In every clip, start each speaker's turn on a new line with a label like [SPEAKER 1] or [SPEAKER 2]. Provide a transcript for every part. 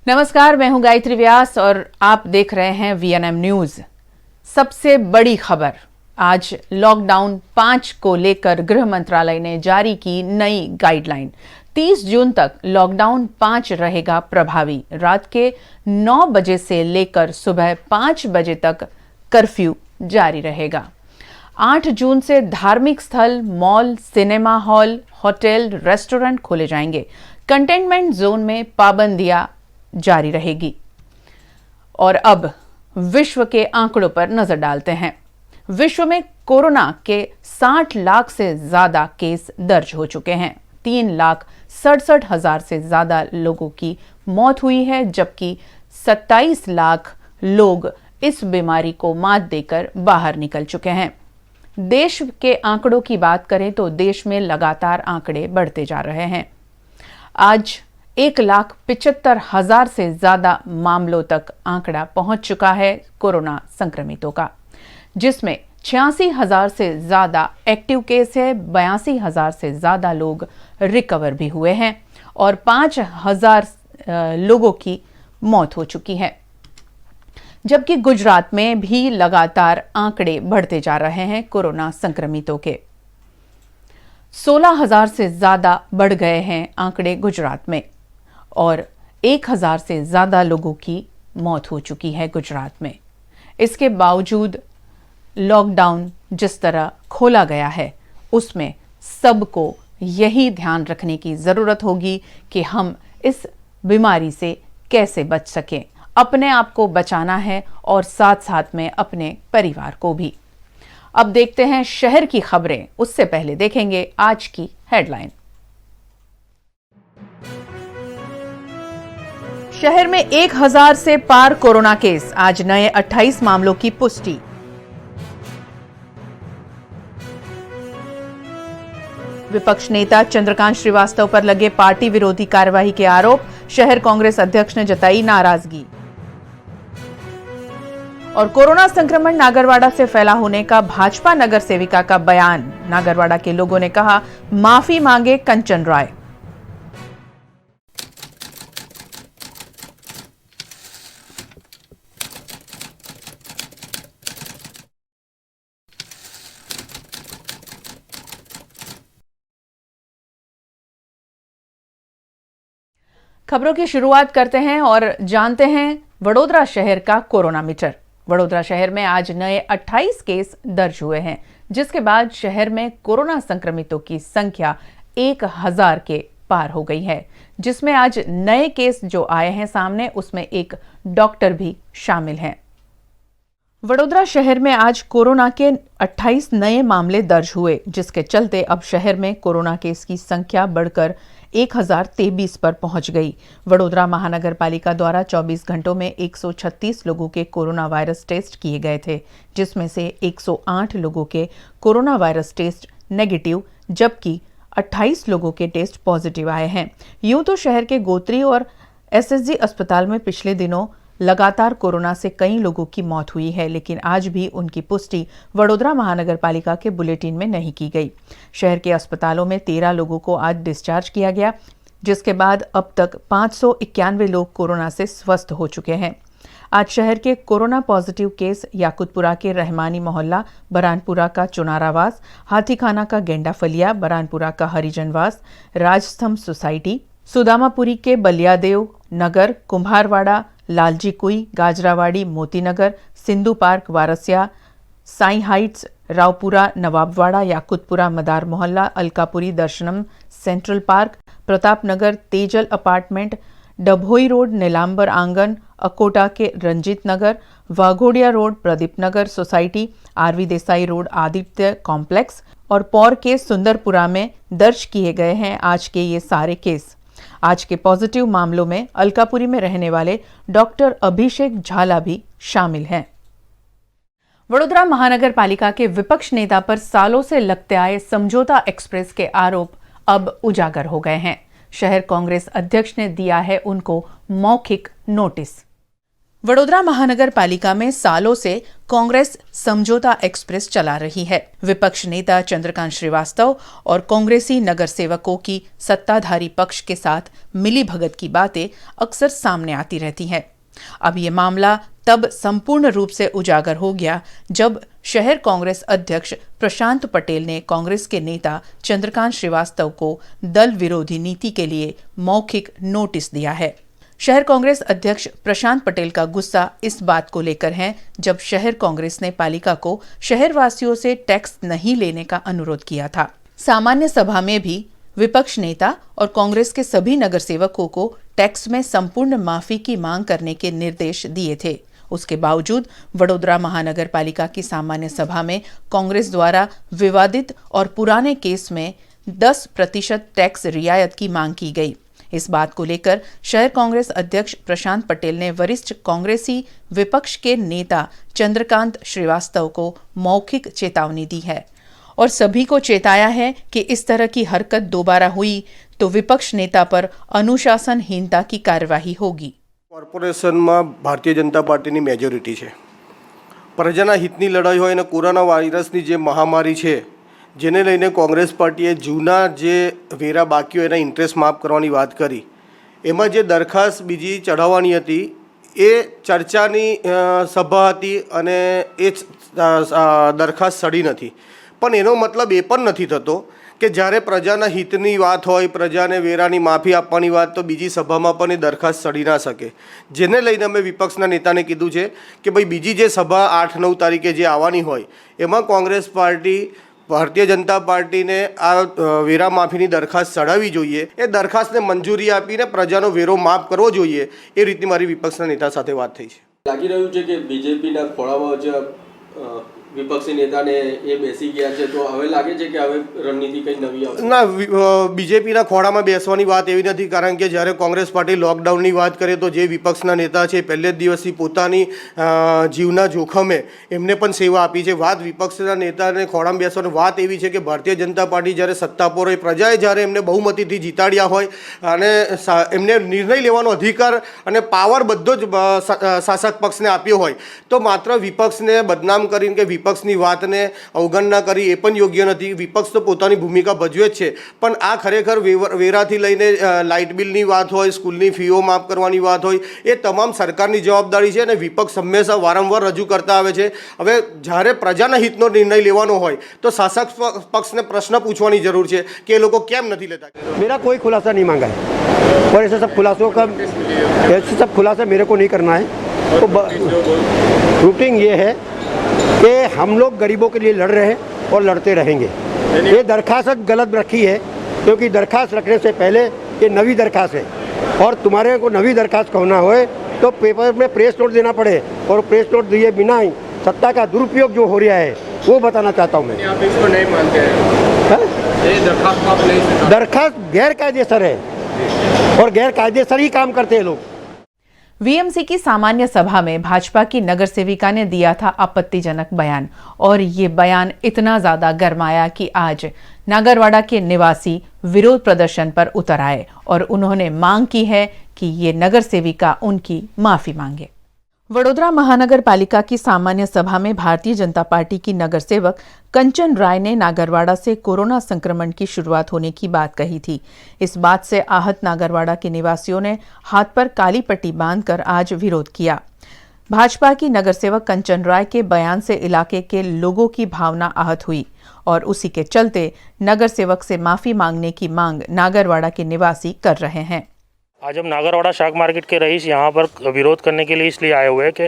[SPEAKER 1] नमस्कार, मैं हूं गायत्री व्यास और आप देख रहे हैं वीएनएम न्यूज। सबसे बड़ी खबर, आज लॉकडाउन 5 को लेकर गृह मंत्रालय ने जारी की नई गाइडलाइन। 30 जून तक लॉकडाउन 5 रहेगा प्रभावी। रात के 9 बजे से लेकर सुबह 5 बजे तक कर्फ्यू जारी रहेगा। 8 जून से धार्मिक स्थल, mall, cinema hall, hotel, restaurant खोले जाएंगे। कंटेनमेंट जोन में पाबंदियां जारी रहेगी। और अब विश्व के आंकड़ों पर नजर डालते हैं। विश्व में कोरोना के 60 लाख से ज्यादा केस दर्ज हो चुके हैं। 3,67,000 से ज्यादा लोगों की मौत हुई है, जबकि 27 लाख लोग इस बीमारी को मात देकर बाहर निकल चुके हैं। देश के आंकड़ों की बात करें तो देश में लगातार आंकड़े बढ़ते जा रहे हैं। आज 1,75,000 से ज्यादा मामलों तक आंकड़ा पहुंच चुका है कोरोना संक्रमितों का, जिसमें 86,000 से ज्यादा एक्टिव केस है, 82,000 से ज्यादा लोग रिकवर भी हुए हैं और 5,000 लोगों की मौत हो चुकी है। जबकि गुजरात में भी लगातार आंकड़े बढ़ते जा रहे हैं कोरोना संक्रमितों के। 16,000 से ज्यादा बढ़ गए हैं आंकड़े गुजरात में और 1,000 से ज्यादा लोगों की मौत हो चुकी है गुजरात में। इसके बावजूद लॉकडाउन जिस तरह खोला गया है, उसमें सबको यही ध्यान रखने की जरूरत होगी कि हम इस बीमारी से कैसे बच सकें। अपने आप को बचाना है और साथ साथ में अपने परिवार को भी। अब देखते हैं शहर की खबरें, उससे पहले देखेंगे आज की हेडलाइन। शहर में 1,000 से पार कोरोना केस, आज नए 28 मामलों की पुष्टि। विपक्ष नेता चंद्रकांत श्रीवास्तव पर लगे पार्टी विरोधी कार्रवाई के आरोप, शहर कांग्रेस अध्यक्ष ने जताई नाराजगी। और कोरोना संक्रमण नागरवाड़ा से फैला होने का भाजपा नगर सेविका का बयान, नागरवाड़ा के लोगों ने कहा माफी मांगे कंचन राय। खबरों की शुरुआत करते हैं और जानते हैं वडोदरा शहर का कोरोना मीटर। वडोदरा शहर में आज नए 28 केस दर्ज हुए हैं, जिसके बाद शहर में कोरोना संक्रमितों की संख्या 1,000 के पार हो गई है। जिसमें आज नए केस जो आए हैं सामने, उसमें एक डॉक्टर भी शामिल हैं। वडोदरा शहर में आज कोरोना के 28 नए मामले दर्ज हुए, जिसके चलते अब शहर में कोरोना केस की संख्या बढ़कर 1,023 पर पहुंच गई। वडोदरा महानगर पालिका द्वारा 24 घंटों में 136 लोगों के कोरोना वायरस टेस्ट किए गए थे, जिसमें से 108 लोगों के कोरोना वायरस टेस्ट नेगेटिव, जबकि 28 लोगों के टेस्ट पॉजिटिव आए हैं। यूं तो शहर के गोत्री और एसएसजी अस्पताल में पिछले दिनों लगातार कोरोना से कई लोगों की मौत हुई है, लेकिन आज भी उनकी पुष्टि वडोदरा महानगर पालिका के बुलेटिन में नहीं की गई। शहर के अस्पतालों में 13 लोगों को आज डिस्चार्ज किया गया, जिसके बाद अब तक 591 लोग कोरोना से स्वस्थ हो चुके हैं। आज शहर के कोरोना पॉजिटिव केस याकुतपुरा के रहमानी मोहल्ला, बरानपुरा का चुनारावास, हाथीखाना का गेंडाफलिया, बरानपुरा का हरिजनवास, राजस्तंभ सोसाइटी, सुदामापुरी के बलियादेव नगर, Kumharwada, Lalji Kui, Gajrawadi, Motinagar, Sindhu park, Warasia, Sai heights, Raopura, Nawabwada, Yakutpura, Madar Mohalla, Alkapuri, Darshanam, central park, Pratapnagar, Tejal apartment, Dabhoi road, Nilambar Angan, Akota के Ranjit Nagar, Waghodia road, Pradeep Nagar society, RV Desai road, Aditya complex और पौर के सुंदरपुरा में दर्ज किए गए हैं आज के ये सारे केस। आज के पॉजिटिव मामलों में अलकापुरी में रहने वाले डॉक्टर अभिषेक झाला भी शामिल हैं। वडोदरा महानगर पालिका के विपक्ष नेता पर सालों से लगते आए समझौता एक्सप्रेस के आरोप अब उजागर हो गए हैं। शहर कांग्रेस अध्यक्ष ने दिया है उनको मौखिक नोटिस। वडोदरा महानगर पालिका में सालों से कांग्रेस समझौता एक्सप्रेस चला रही है। विपक्ष नेता चंद्रकांत श्रीवास्तव और कांग्रेसी नगर सेवकों की सत्ताधारी पक्ष के साथ मिलीभगत की बातें अक्सर सामने आती रहती हैं। अब ये मामला तब संपूर्ण रूप से उजागर हो गया जब शहर कांग्रेस अध्यक्ष प्रशांत पटेल ने कांग्रेस के नेता चंद्रकांत श्रीवास्तव को दल विरोधी नीति के लिए मौखिक नोटिस दिया है। शहर कांग्रेस अध्यक्ष प्रशांत पटेल का गुस्सा इस बात को लेकर है जब शहर कांग्रेस ने पालिका को शहरवासियों से टैक्स नहीं लेने का अनुरोध किया था। सामान्य सभा में भी विपक्ष नेता और कांग्रेस के सभी नगर सेवकों को टैक्स में संपूर्ण माफी की मांग करने के निर्देश दिए थे। उसके बावजूद वडोदरा महानगर पालिका की सामान्य सभा में कांग्रेस द्वारा विवादित और पुराने केस में 10% टैक्स रियायत की मांग की गई। इस बात को लेकर शहर कांग्रेस अध्यक्ष प्रशांत पटेल ने वरिष्ठ कांग्रेसी विपक्ष के नेता चंद्रकांत श्रीवास्तव को मौखिक चेतावनी दी है और सभी को चेताया है कि इस तरह की हरकत दोबारा हुई तो विपक्ष नेता पर अनुशासनहीनता की कार्यवाही होगी।
[SPEAKER 2] કોર્પોરેશન માં ભારતીય જનતા પાર્ટીની મેજોરિટી છે। પ્રજાના હિતની લડાઈ હોય અને કોરોના વાયરસની જે મહામારી છે જેને લઈને કોંગ્રેસ પાર્ટીએ જૂના જે વેરા બાકી હોય એના ઇન્ટરેસ્ટ માફ કરવાની વાત કરી, એમાં જે દરખાસ્ત બીજી ચઢાવવાની હતી એ ચર્ચાની સભા હતી અને એ દરખાસ્ત સડી નથી। પણ એનો મતલબ એ પણ નથી થતો કે જ્યારે પ્રજાના હિતની વાત હોય, પ્રજાને વેરાની માફી આપવાની વાત, તો બીજી સભામાં પણ એ દરખાસ્ત સડી ના શકે। જેને લઈને અમે વિપક્ષના નેતાને કીધું છે કે ભાઈ બીજી જે સભા 8-9 તારીખે જે આવવાની હોય એમાં કોંગ્રેસ પાર્ટી ભારતીય જનતા પાર્ટીને આ વેરા માફીની દરખાસ્ત ચડાવવી જોઈએ, એ દરખાસ્તને મંજૂરી આપીને પ્રજાનો વેરો માફ કરવો જોઈએ। એ રીતની મારી વિપક્ષના નેતા સાથે વાત થઈ છે।
[SPEAKER 3] લાગી રહ્યું છે કે બીજેપીના ખોળામાં જે વિપક્ષી નેતાને એ બેસી ગયા છે, તો હવે લાગે છે કે હવે રણનીતિ કંઈ નવી આવશે?
[SPEAKER 2] ના, બીજેપીના ખોળામાં બેસવાની વાત એવી નથી, કારણ કે જ્યારે કોંગ્રેસ પાર્ટી લોકડાઉનની વાત કરે તો જે વિપક્ષના નેતા છે પહેલે જ દિવસથી પોતાની જીવના જોખમે એમને પણ સેવા આપી છે। વાત વિપક્ષના નેતાને ખોળામાં બેસવાની વાત એવી છે કે ભારતીય જનતા પાર્ટી જ્યારે સત્તા પર હોય, પ્રજાએ જ્યારે એમને બહુમતીથી જીતાડ્યા હોય અને એમને નિર્ણય લેવાનો અધિકાર અને પાવર બધો જ શાસક પક્ષને આપ્યો હોય, તો માત્ર વિપક્ષને બદનામ કરીને કે વિપક્ષની વાતને અવગણના કરી એ પણ યોગ્ય નથી। વિપક્ષ તો પોતાની ભૂમિકા ભજવે જ છે, પણ આ ખરેખર વેરાથી લઈને લાઇટ બિલની વાત હોય, સ્કૂલની ફીઓ માફ કરવાની વાત હોય, એ તમામ સરકારની જવાબદારી છે અને વિપક્ષ હંમેશા વારંવાર રજૂ કરતા આવે છે। હવે જ્યારે પ્રજાના હિતનો નિર્ણય લેવાનો હોય તો શાસક પક્ષને પ્રશ્ન પૂછવાની જરૂર છે કે એ લોકો કેમ નથી લેતા।
[SPEAKER 4] मेरा कोई खुलासा नहीं मांगा है और ऐसे सब खुलासा मेरे को नहीं करना है। तो रूटीन ये है कि हम लोग गरीबों के लिए लड़ रहे हैं और लड़ते रहेंगे। ये दरखास्त गलत रखी है क्योंकि दरखास्त रखने से पहले ये नवी दरखास्त है और तुम्हारे को नवी दरखास्त कहना हो तो पेपर में प्रेस नोट देना पड़े और प्रेस नोट दिए बिना ही सत्ता का दुरुपयोग जो हो रहा है वो बताना चाहता हूँ मैं।
[SPEAKER 3] आप इसको नहीं मानते हैं?
[SPEAKER 4] दरखास्त गैर कायदेसर है और गैर कायदेसर ही काम करते हैं लोग।
[SPEAKER 1] वीएमसी की सामान्य सभा में भाजपा की नगर सेविका ने दिया था आपत्तिजनक बयान और ये बयान इतना ज्यादा गरमाया कि आज नागरवाड़ा के निवासी विरोध प्रदर्शन पर उतर आए और उन्होंने मांग की है कि ये नगर सेविका उनकी माफी मांगे। वडोदरा महानगर पालिका की सामान्य सभा में भारतीय जनता पार्टी की नगर सेवक कंचन राय ने नागरवाड़ा से कोरोना संक्रमण की शुरुआत होने की बात कही थी। इस बात से आहत नागरवाड़ा के निवासियों ने हाथ पर काली पट्टी बांधकर आज विरोध किया। भाजपा की नगर सेवक कंचन राय के बयान से इलाके के लोगों की भावना आहत हुई और उसी के चलते नगर सेवक से माफी मांगने की मांग नागरवाड़ा के निवासी कर रहे हैं।
[SPEAKER 5] आज हम नागरवाड़ा शाक मार्केट के रईस यहाँ पर विरोध करने के लिए इसलिए आए हुए हैं कि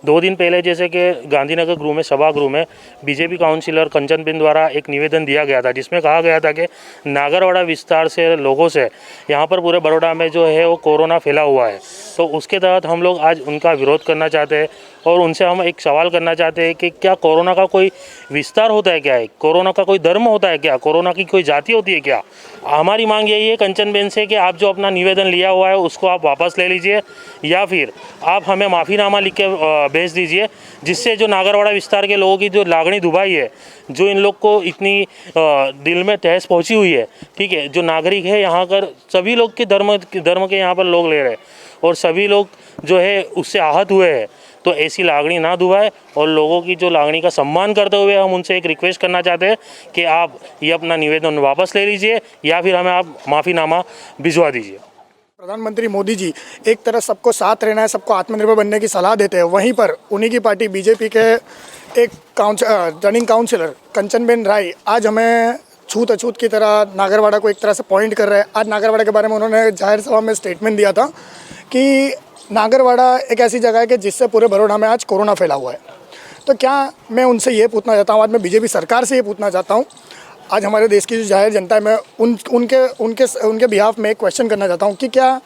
[SPEAKER 5] 2 दिन पहले जैसे कि गांधीनगर गृह में सभागृह में बीजेपी काउंसिलर कंचनबेन द्वारा एक निवेदन दिया गया था जिसमें कहा गया था कि नागरवाड़ा विस्तार से लोगों से यहाँ पर पूरे बड़ौदा में जो है वो कोरोना फैला हुआ है, तो उसके तहत हम लोग आज उनका विरोध करना चाहते हैं और उनसे हम एक सवाल करना चाहते हैं कि क्या कोरोना का कोई विस्तार होता है क्या है, कोरोना का कोई धर्म होता है क्या, कोरोना की कोई जाति होती है क्या। हमारी मांग यही है कंचनबेन से कि आप जो अपना निवेदन लिया हुआ है उसको आप वापस ले लीजिए या फिर आप हमें माफ़ीनामा लिख के भेज दीजिए, जिससे जो नागरवाड़ा विस्तार के लोगों की जो लागणी दुभाई है, जो इन लोग को इतनी दिल में ठेस पहुंची हुई है, ठीक है, जो नागरिक है यहाँ कर सभी लोग के धर्म के यहाँ पर लोग ले रहे हैं, और सभी लोग जो है उससे आहत हुए हैं। तो ऐसी लागणी ना दुभाए और लोगों की जो लागणी का सम्मान करते हुए हम उनसे एक रिक्वेस्ट करना चाहते हैं कि आप ये अपना निवेदन वापस ले लीजिए या फिर हमें आप माफ़ीनामा भिजवा दीजिए।
[SPEAKER 6] प्रधानमंत्री मोदी जी एक तरफ सबको साथ रहना है, सबको आत्मनिर्भर बनने की सलाह देते हैं, वहीं पर उन्हीं की पार्टी बीजेपी के एक रनिंग काउंसिलर कंचनबेन राय आज हमें छूत अछूत की तरह नागरवाड़ा को एक तरह से पॉइंट कर रहे हैं। आज नागरवाड़ा के बारे में उन्होंने जाहिर सभा में स्टेटमेंट दिया था कि नागरवाड़ा एक ऐसी जगह है कि जिससे पूरे बड़ौदा में आज कोरोना फैला हुआ है। तो क्या मैं उनसे ये पूछना चाहता हूँ, आज मैं बीजेपी सरकार से ये पूछना चाहता हूँ, आज हमारे देश की जो जाहिर जनता है, मैं उनके बिहाफ में एक क्वेश्चन करना चाहता हूँ कि क्या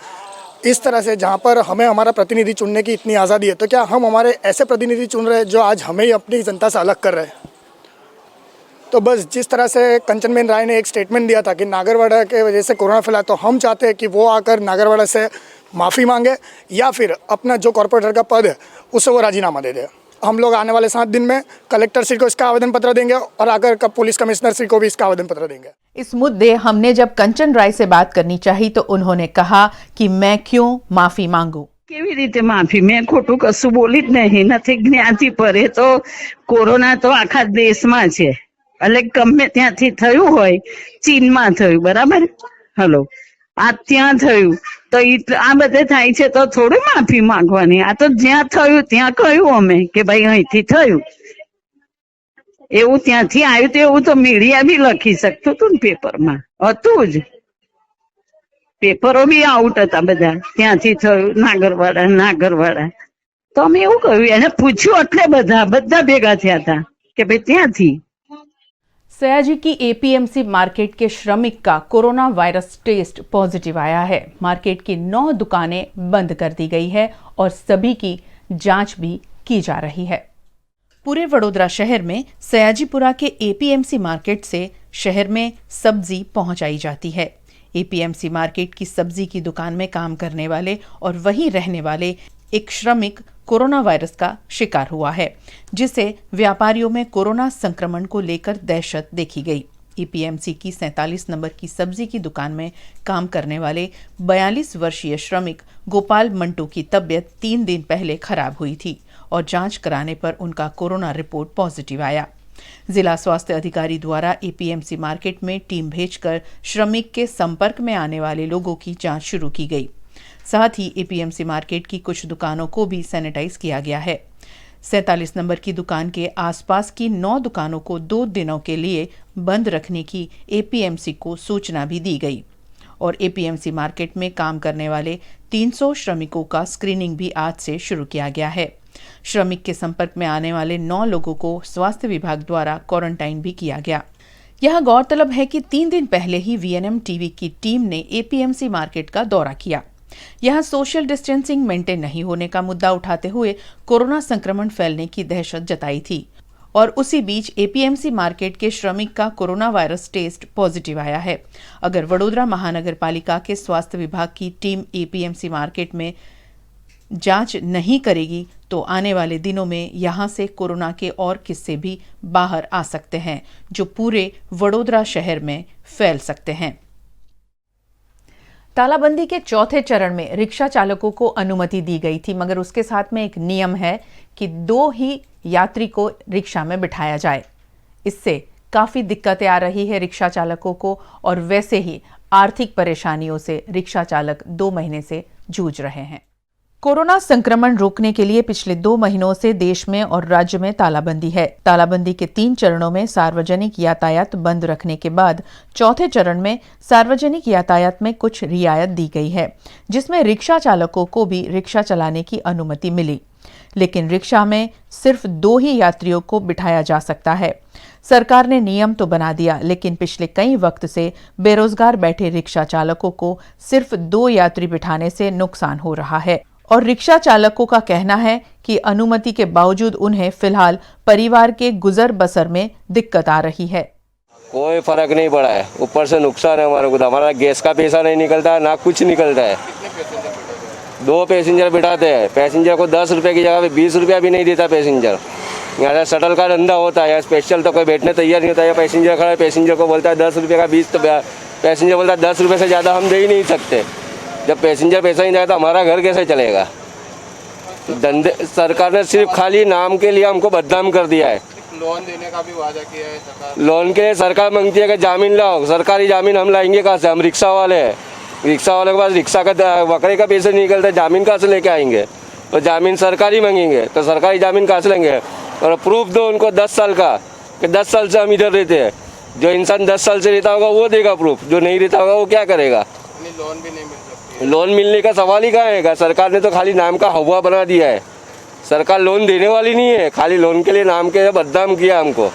[SPEAKER 6] इस तरह से जहाँ पर हमें हमारा प्रतिनिधि चुनने की इतनी आज़ादी है, तो क्या हम हमारे ऐसे प्रतिनिधि चुन रहे हैं जो आज हमें ही अपनी जनता से अलग कर रहे हैं? तो बस जिस तरह से कंचनबेन राय ने एक स्टेटमेंट दिया था कि नागरवाड़ा के वजह से कोरोना फैला, तो हम चाहते हैं कि वो आकर नागरवाड़ा से माफ़ी मांगे या फिर अपना जो कॉर्पोरेटर का पद है उससे वो राजीनामा दे दे। हम लोग आने वाले 7 दिन में कलेक्टर श्री को इसका आवेदन पत्र देंगे और आकर पुलिस कमिश्नर श्री को भी इसका आवेदन पत्र देंगे।
[SPEAKER 1] इस मुद्दे हमने जब कंचन राय से बात करनी चाहिए तो उन्होंने कहा कि मैं क्यों माफी मांगू।
[SPEAKER 7] કેવી રીતે માફી? મેં ખોટું કશું બોલી જ નહીં, નથી જ્ઞાતિ પર, એ તો કોરોના તો આખા દેશમાં છે, એટલે ગમે ત્યાંથી થયું હોય, ચીનમાં થયું, બરાબર? હલો, આ ત્યાં થયું, તો આ બધે થાય છે તો થોડું માફી માંગવાની? આ તો જ્યાં થયું ત્યાં કહ્યું અમે કે ભાઈ અહીંથી થયું, એવું ત્યાંથી આવ્યું તો એવું તો મીડિયા બી લખી શકતું હતું ને, પેપરમાં હતું જ, પેપરો બી આઉટ હતા બધા, ત્યાંથી થયું નાગરવાડા, તો અમે એવું કહ્યું, એને પૂછ્યું એટલે બધા ભેગા થયા હતા કે ભાઈ ત્યાંથી।
[SPEAKER 1] सयाजी की एपीएमसी मार्केट के श्रमिक का कोरोना वायरस टेस्ट पॉजिटिव आया है। मार्केट की 9 दुकानें बंद कर दी गई है और सभी की जांच भी की जा रही है। पूरे वडोदरा शहर में सयाजीपुरा के एपीएमसी मार्केट से शहर में सब्जी पहुंचाई जाती है। एपीएमसी मार्केट की सब्जी की दुकान में काम करने वाले और वहीं रहने वाले एक श्रमिक कोरोना वायरस का शिकार हुआ है, जिससे व्यापारियों में कोरोना संक्रमण को लेकर दहशत देखी गई। एपीएमसी की 47 नंबर की सब्जी की दुकान में काम करने वाले 42 वर्षीय श्रमिक गोपाल मंटू की तबीयत 3 दिन पहले खराब हुई थी और जांच कराने पर उनका कोरोना रिपोर्ट पॉजिटिव आया। जिला स्वास्थ्य अधिकारी द्वारा एपीएमसी मार्केट में टीम भेजकर श्रमिक के संपर्क में आने वाले लोगों की जांच शुरू की गई। साथ ही एपीएमसी मार्केट की कुछ दुकानों को भी सैनिटाइज किया गया है। 47 नंबर की दुकान के आसपास की 9 दुकानों को 2 दिनों के लिए बंद रखने की एपीएमसी को सूचना भी दी गई और एपीएमसी मार्केट में काम करने वाले 300 श्रमिकों का स्क्रीनिंग भी आज से शुरू किया गया है। श्रमिक के संपर्क में आने वाले 9 लोगों को स्वास्थ्य विभाग द्वारा क्वारंटाइन भी किया गया। यह गौरतलब है कि 3 दिन पहले ही वीएनएम टीवी की टीम ने एपीएमसी मार्केट का दौरा किया। यहां सोशल डिस्टेंसिंग मेंटेन नहीं होने का मुद्दा उठाते हुए कोरोना संक्रमण फैलने की दहशत जताई थी और उसी बीच एपीएमसी मार्केट के श्रमिक का कोरोना वायरस टेस्ट पॉजिटिव आया है। अगर वडोदरा महानगर पालिका के स्वास्थ्य विभाग की टीम एपीएमसी मार्केट में जांच नहीं करेगी तो आने वाले दिनों में यहां से कोरोना के और किस्से भी बाहर आ सकते हैं, जो पूरे वडोदरा शहर में फैल सकते हैं। तालाबंदी के चौथे चरण में रिक्शा चालकों को अनुमति दी गई थी, मगर उसके साथ में एक नियम है कि 2 ही यात्री को रिक्शा में बिठाया जाए। इससे काफी दिक्कतें आ रही है रिक्शा चालकों को और वैसे ही आर्थिक परेशानियों से रिक्शा चालक 2 महीने से जूझ रहे हैं। कोरोना संक्रमण रोकने के लिए पिछले 2 महीनों से देश में और राज्य में तालाबंदी है। तालाबंदी के 3 चरणों में सार्वजनिक यातायात बंद रखने के बाद चौथे चरण में सार्वजनिक यातायात में कुछ रियायत दी गई है, जिसमें रिक्शा चालकों को भी रिक्शा चलाने की अनुमति मिली, लेकिन रिक्शा में सिर्फ 2 ही यात्रियों को बिठाया जा सकता है। सरकार ने नियम तो बना दिया, लेकिन पिछले कई वक्त से बेरोजगार बैठे रिक्शा चालकों को सिर्फ 2 यात्री बिठाने से नुकसान हो रहा है और रिक्शा चालकों का कहना है कि अनुमति के बावजूद उन्हें फिलहाल परिवार के गुजर बसर में दिक्कत आ रही है।
[SPEAKER 8] कोई फर्क नहीं पड़ा है, ऊपर से नुकसान है हमारे को, हमारा गैस का पैसा नहीं निकलता, ना कुछ निकलता है। 2 पैसेंजर बिठाते हैं, पैसेंजर को 10 रुपये की जगह पे 20 रुपया भी नहीं देता पैसेंजर। यहाँ से शटल का धंधा होता है, स्पेशल तो कोई बैठने तैयार नहीं होता है। पैसेंजर खड़ा है, पैसेंजर को बोलता है 10 रुपये का 20, तो पैसेंजर बोलता है 10 रुपये से ज़्यादा हम दे ही नहीं सकते। जब पैसेंजर पैसा नहीं जाए तो हमारा घर कैसे चलेगा? धंधे सरकार ने सिर्फ खाली नाम के लिए हमको बदनाम कर दिया है।
[SPEAKER 9] लोन देने का भी वादा किया है सरकार।
[SPEAKER 8] लोन के लिए सरकार मांगती है कि जामीन लाओ। सरकारी जामीन हम लाएंगे कहाँ से? हम रिक्शा वाले हैं, रिक्शा वाले के पास रिक्शा का बकरे का पैसे निकलता है, जामीन कहाँ से लेके आएंगे? तो जामीन सरकारी मांगेंगे तो सरकारी जामीन कहाँ से लेंगे? और प्रूफ दो उनको 10 साल का कि 10 साल से हम इधर रहते हैं। जो इंसान 10 साल से रहता होगा वो देगा प्रूफ, जो नहीं रहता होगा वो क्या करेगा?
[SPEAKER 9] लोन भी नहीं मिल सकती।
[SPEAKER 8] लोन मिलने का सवाल ही कहाँ है? सरकार ने तो खाली नाम का हवा बना दिया है। सरकार लोन देने वाली नहीं है, खाली लोन के लिए नाम के बदनाम किया हमको,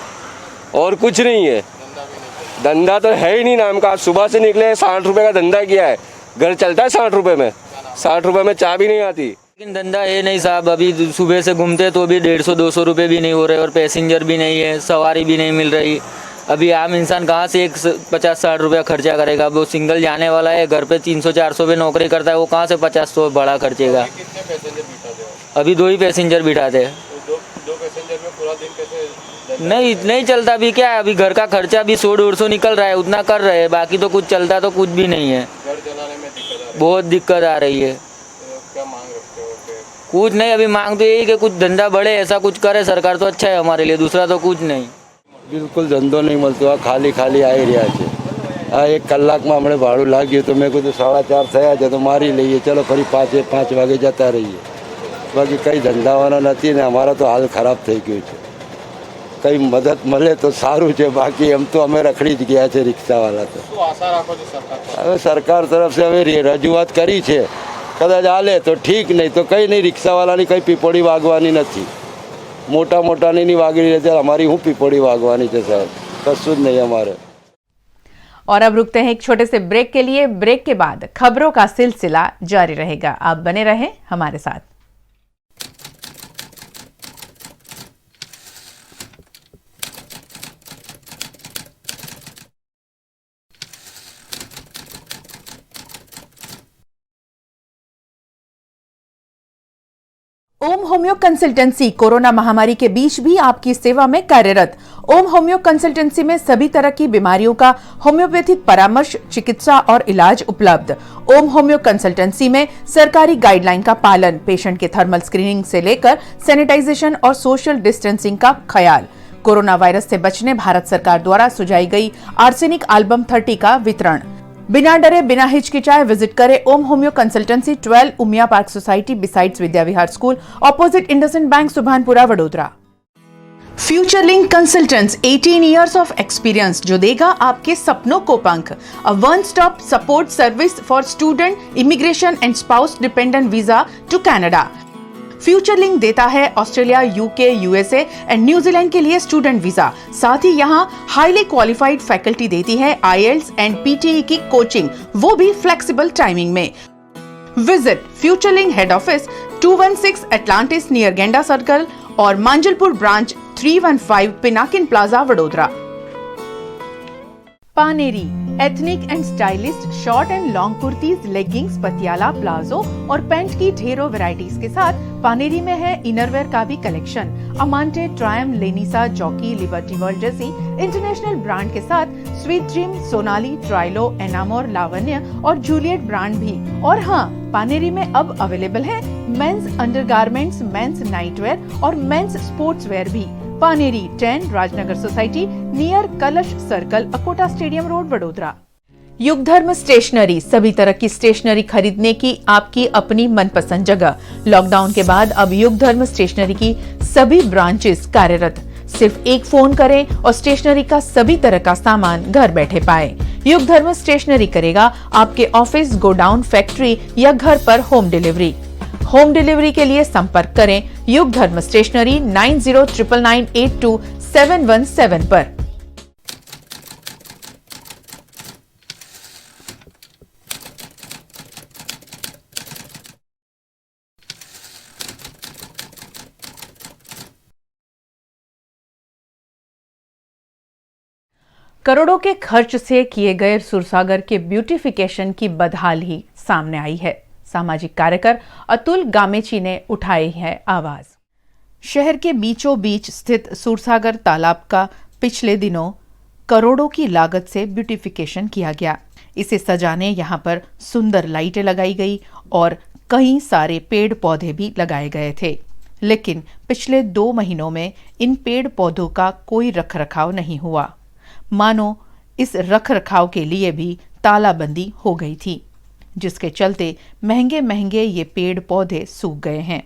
[SPEAKER 8] और कुछ नहीं है। धंधा तो है ही नहीं नाम का। सुबह से निकले 60 रुपये का धंधा किया है, घर चलता है 60 रुपये में? 60 रुपये में चाय भी नहीं आती।
[SPEAKER 10] लेकिन धंधा है नहीं साहब। अभी सुबह से घूमते तो भी 150-200 रुपये भी नहीं हो रहे और पैसेंजर भी नहीं है, सवारी भी नहीं मिल रही। अभी आम इंसान कहाँ से 50-60 रुपया खर्चा करेगा? वो सिंगल जाने वाला है, घर पे 300-400 पे नौकरी करता है, वो कहाँ से 50-100 बड़ा खर्चेगा?
[SPEAKER 9] कितने पैसेंजर बिठाते हो?
[SPEAKER 10] अभी 2 ही पैसेंजर बिठाते हैं।
[SPEAKER 9] दो पैसेंजर में पूरा दिन कैसे?
[SPEAKER 10] नहीं चलता भी क्या है? अभी घर का खर्चा भी 100-150 निकल रहा है, उतना कर रहे हैं, बाकी तो कुछ चलता तो कुछ भी नहीं है।
[SPEAKER 9] घर चलाने में दिक्कत आ रही है।
[SPEAKER 10] बहुत दिक्कत आ रही है।
[SPEAKER 9] क्या मांग रखते हो?
[SPEAKER 10] कुछ नहीं, अभी मांग तो यही कि कुछ धंधा बढ़े, ऐसा कुछ करे सरकार तो अच्छा है हमारे लिए, दूसरा तो कुछ नहीं।
[SPEAKER 11] બિલકુલ ધંધો નહીં મળતો, આ ખાલી ખાલી આવી રહ્યા છે। આ 1 કલાકમાં હમણાં ભાડું લાગ્યું તો મેં કીધું 4:30 થયા છે તો મારી લઈએ, ચલો ફરી 5 વાગે જતા રહીએ। બાકી કંઈ ધંધાવાળા નથી ને અમારા તો હાલ ખરાબ થઈ ગયું છે। કંઈ મદદ મળે તો સારું છે, બાકી એમ તો અમે રખડી જ ગયા છે રિક્ષાવાળા તો।
[SPEAKER 9] શું આશા રાખો છો સરકાર પર?
[SPEAKER 11] હવે સરકાર તરફથી હવે રજૂઆત કરી છે, કદાચ હાલે તો ઠીક, નહીં તો કંઈ નહીં। રિક્ષાવાળાની કંઈ પીપોડી વાગવાની નથી, મોટા મોટાની નહીં વાગી રહી છે, અમારી હું પીપોડી વાગવાની છે સાહેબ? કશું જ નહીં અમારે।
[SPEAKER 1] और अब रुकते हैं एक छोटे से ब्रेक के लिए। ब्रेक के बाद खबरों का सिलसिला जारी रहेगा, आप बने रहें हमारे साथ। ओम होम्यो कंसल्टेंसी कोरोना महामारी के बीच भी आपकी सेवा में कार्यरत। ओम होम्यो कंसल्टेंसी में सभी तरह की बीमारियों का होम्योपैथिक परामर्श, चिकित्सा और इलाज उपलब्ध। ओम होम्यो कंसल्टेंसी में सरकारी गाइडलाइन का पालन, पेशेंट के थर्मल स्क्रीनिंग से लेकर सैनिटाइजेशन और सोशल डिस्टेंसिंग का ख्याल। कोरोना वायरस से बचने भारत सरकार द्वारा सुझाई गई आर्सेनिक एल्बम 30 का वितरण। बिना डरे बिना हिचकिचाए विजिट करें Om homeo consultancy, 12 Umiya park society besides Vidya Vihar school, opposite IndusInd bank, Subhanpura, Vadodara. Future link consultants, 18 years of experience, जो देगा आपके सपनों को पंख। A one stop support service for student, immigration and spouse dependent visa to Canada. Future link देता है Australia, UK, USA and New Zealand के लिए स्टूडेंट वीजा। साथ ही यहाँ हाईली क्वालिफाइड फैकल्टी देती है आईएल्स एंड पीटीई की कोचिंग, वो भी फ्लेक्सिबल टाइमिंग में। Visit future link head office 216 Atlantis near गेंडा सर्कल और Manjalpur branch 315 Pinakin plaza, Vadodara. Paneri ethnic and stylist short and long kurtis, leggings, Patiala, palazzo और पैंट की ढेरों वैरायटीज के साथ पानेरी में है इनरवेयर का भी कलेक्शन। अमांटे, ट्रायम, लेनिसा, जॉकी, लिबर्टी वर्ल्ड जैसी इंटरनेशनल ब्रांड के साथ स्वीट ड्रीम, सोनाली, ट्राइलो, एनामोर, लावण्य और जूलियट ब्रांड भी। और हाँ, पानेरी में अब अवेलेबल है मेंस अंडरगारमेंट्स, मेंस नाइटवेयर और मेंस स्पोर्ट्स वेयर भी। पानेरी 10 राजनगर सोसाइटी नियर कलश circle, Akota stadium road, Vadodara. युग धर्म स्टेशनरी, सभी तरह की स्टेशनरी खरीदने की आपकी अपनी मनपसंद जगह। लॉकडाउन के बाद अब युग धर्म स्टेशनरी की सभी ब्रांचेस कार्यरत। सिर्फ एक फोन करें और स्टेशनरी का सभी तरह का सामान घर बैठे पाए। युग धर्म स्टेशनरी करेगा आपके ऑफिस, गोडाउन, फैक्ट्री या घर पर होम डिलीवरी। होम डिलीवरी के लिए संपर्क करें युग धर्म स्टेशनरी 9099827717 पर। करोड़ों के खर्च से किए गए सुरसागर के ब्यूटिफिकेशन की बदहाली सामने आई है। सामाजिक कार्यकर अतुल गामेची ने उठाई है आवाज। शहर के बीचों बीच स्थित सुरसागर तालाब का पिछले दिनों करोड़ों की लागत से ब्यूटिफिकेशन किया गया। इसे सजाने यहाँ पर सुंदर लाइटें लगाई गई और कई सारे पेड़ पौधे भी लगाए गए थे। लेकिन पिछले 2 महीनों में इन पेड़ पौधों का कोई रखरखाव नहीं हुआ, मानो इस रखरखाव के लिए भी तालाबंदी हो गई थी, जिसके चलते महंगे महंगे ये पेड़ पौधे सूख गए हैं।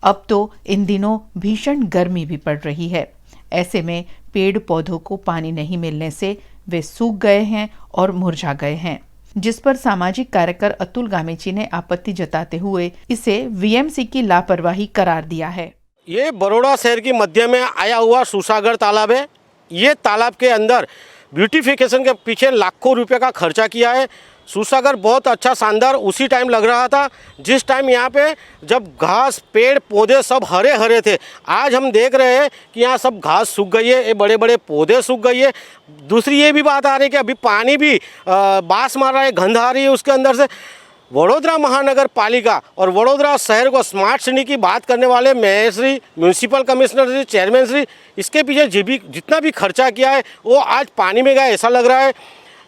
[SPEAKER 1] अब तो इन दिनों भीषण गर्मी भी पड़ रही है। ऐसे में पेड़ पौधों को पानी नहीं मिलने से वे सूख गए हैं और मुरझा गए हैं, जिस पर सामाजिक कार्यकर अतुल गामेची ने आपत्ति जताते हुए इसे वीएमसी की लापरवाही करार दिया है।
[SPEAKER 2] ये बड़ौदा शहर के मध्य में आया हुआ सूसागर तालाब है। ये तालाब के अंदर ब्यूटिफिकेशन के पीछे लाखों रुपए का खर्चा किया है। सूसागर बहुत अच्छा शानदार उसी टाइम लग रहा था जिस टाइम यहाँ पे जब घास पेड़ पौधे सब हरे हरे थे। आज हम देख रहे हैं कि यहाँ सब घास सूख गई है, ये बड़े बड़े पौधे सूख गई है। दूसरी ये भी बात आ रही है कि अभी पानी भी बास मार रहा है, गंध आ रही है उसके अंदर से। वडोदरा महानगर पालिका और वडोदरा शहर को स्मार्ट सिटी की बात करने वाले mayor Shri, municipal commissioner Shri, chairman Shri, इसके पीछे जितना भी खर्चा किया है वो आज पानी में गया ऐसा लग रहा है।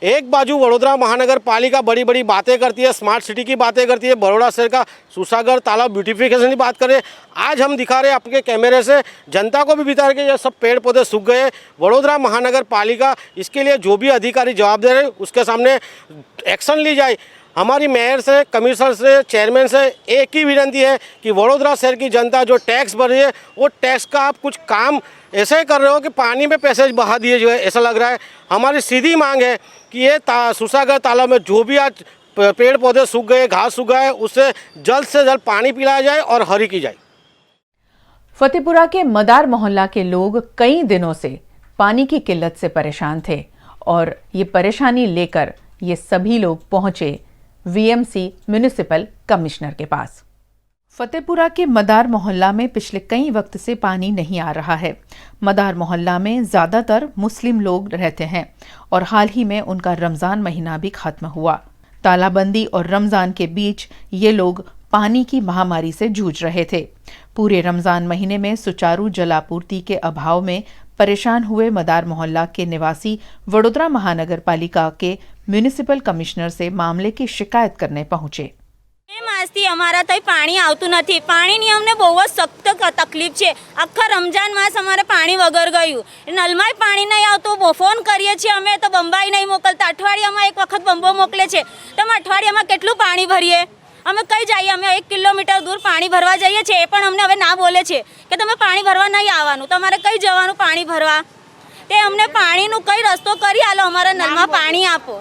[SPEAKER 2] एक बाजू वडोदरा महानगर पालिका बड़ी बड़ी बातें करती है, स्मार्ट सिटी की बातें करती है, बड़ौदा शहर का सूसागर तालाब ब्यूटिफिकेशन की बात कर रहे हैं। आज हम दिखा रहे हैं अपने कैमरे से, जनता को भी बता रहे कि ये सब पेड़ पौधे सूख गए हैं। वडोदरा महानगर पालिका इसके लिए जो भी अधिकारी जवाबदार है उसके सामने एक्शन ली जाए। हमारी मेयर से, कमिश्नर से, चेयरमैन से एक ही विनती है कि वडोदरा शहर की जनता जो टैक्स भर रही है वो टैक्स का आप कुछ काम ऐसे कर रहे हो कि पानी में पैसे बहा दिए जो है ऐसा लग रहा है। हमारी सीधी मांग है कि ये सूसागर तालाब में जो भी आज पेड़ पौधे सूख गए, घास सूख गए, उससे जल्द से जल्द पानी पिलाया जाए और हरी की जाए।
[SPEAKER 1] फतेहपुरा के मदार मोहल्ला के लोग कई दिनों से पानी की किल्लत से परेशान थे और ये परेशानी लेकर ये सभी लोग पहुंचे वीएमसी म्युनिसिपल कमिश्नर के पास। फतेहपुरा के मदार मोहल्ला में पिछले कई वक्त से पानी नहीं आ रहा है। मदार मोहल्ला में ज़्यादातर मुस्लिम लोग रहते हैं और हाल ही में उनका रमज़ान महीना भी खत्म हुआ। तालाबंदी और रमज़ान के बीच ये लोग पानी की महामारी से जूझ रहे थे। पूरे रमज़ान महीने में सुचारू जलापूर्ति के अभाव में परेशान हुए मदार मोहल्ला के निवासी वडोदरा महानगर पालिका के म्युनिसिपल कमिश्नर से मामले की शिकायत करने पहुंचे।
[SPEAKER 12] માસથી અમારા તઈ પાણી આવતું નથી। પાણીની અમને બહુ જ સખ્ત તકલીફ છે। આખા રમજાન માસ અમારે પાણી વગર ગયું। નલમાંય પાણી નહીં આવતું। ફોન કરીએ છીએ અમે તો બંબાઈ નહીં મોકલતા। અઠવાડિયામાં એક વખત બંબો મોકલે છે। તમે અઠવાડિયામાં કેટલું પાણી ભરીએ? અમે કઈ જઈએ? અમે 1 કિલોમીટર દૂર પાણી ભરવા જઈએ છીએ, એ પણ અમને હવે ના બોલે છે કે તમે પાણી ભરવા નહીં આવવાનું, તમારે કઈ જવાનું પાણી ભરવા? તે અમને પાણીનું કઈ રસ્તો કરી આલો, અમારા નલમાં પાણી આપો।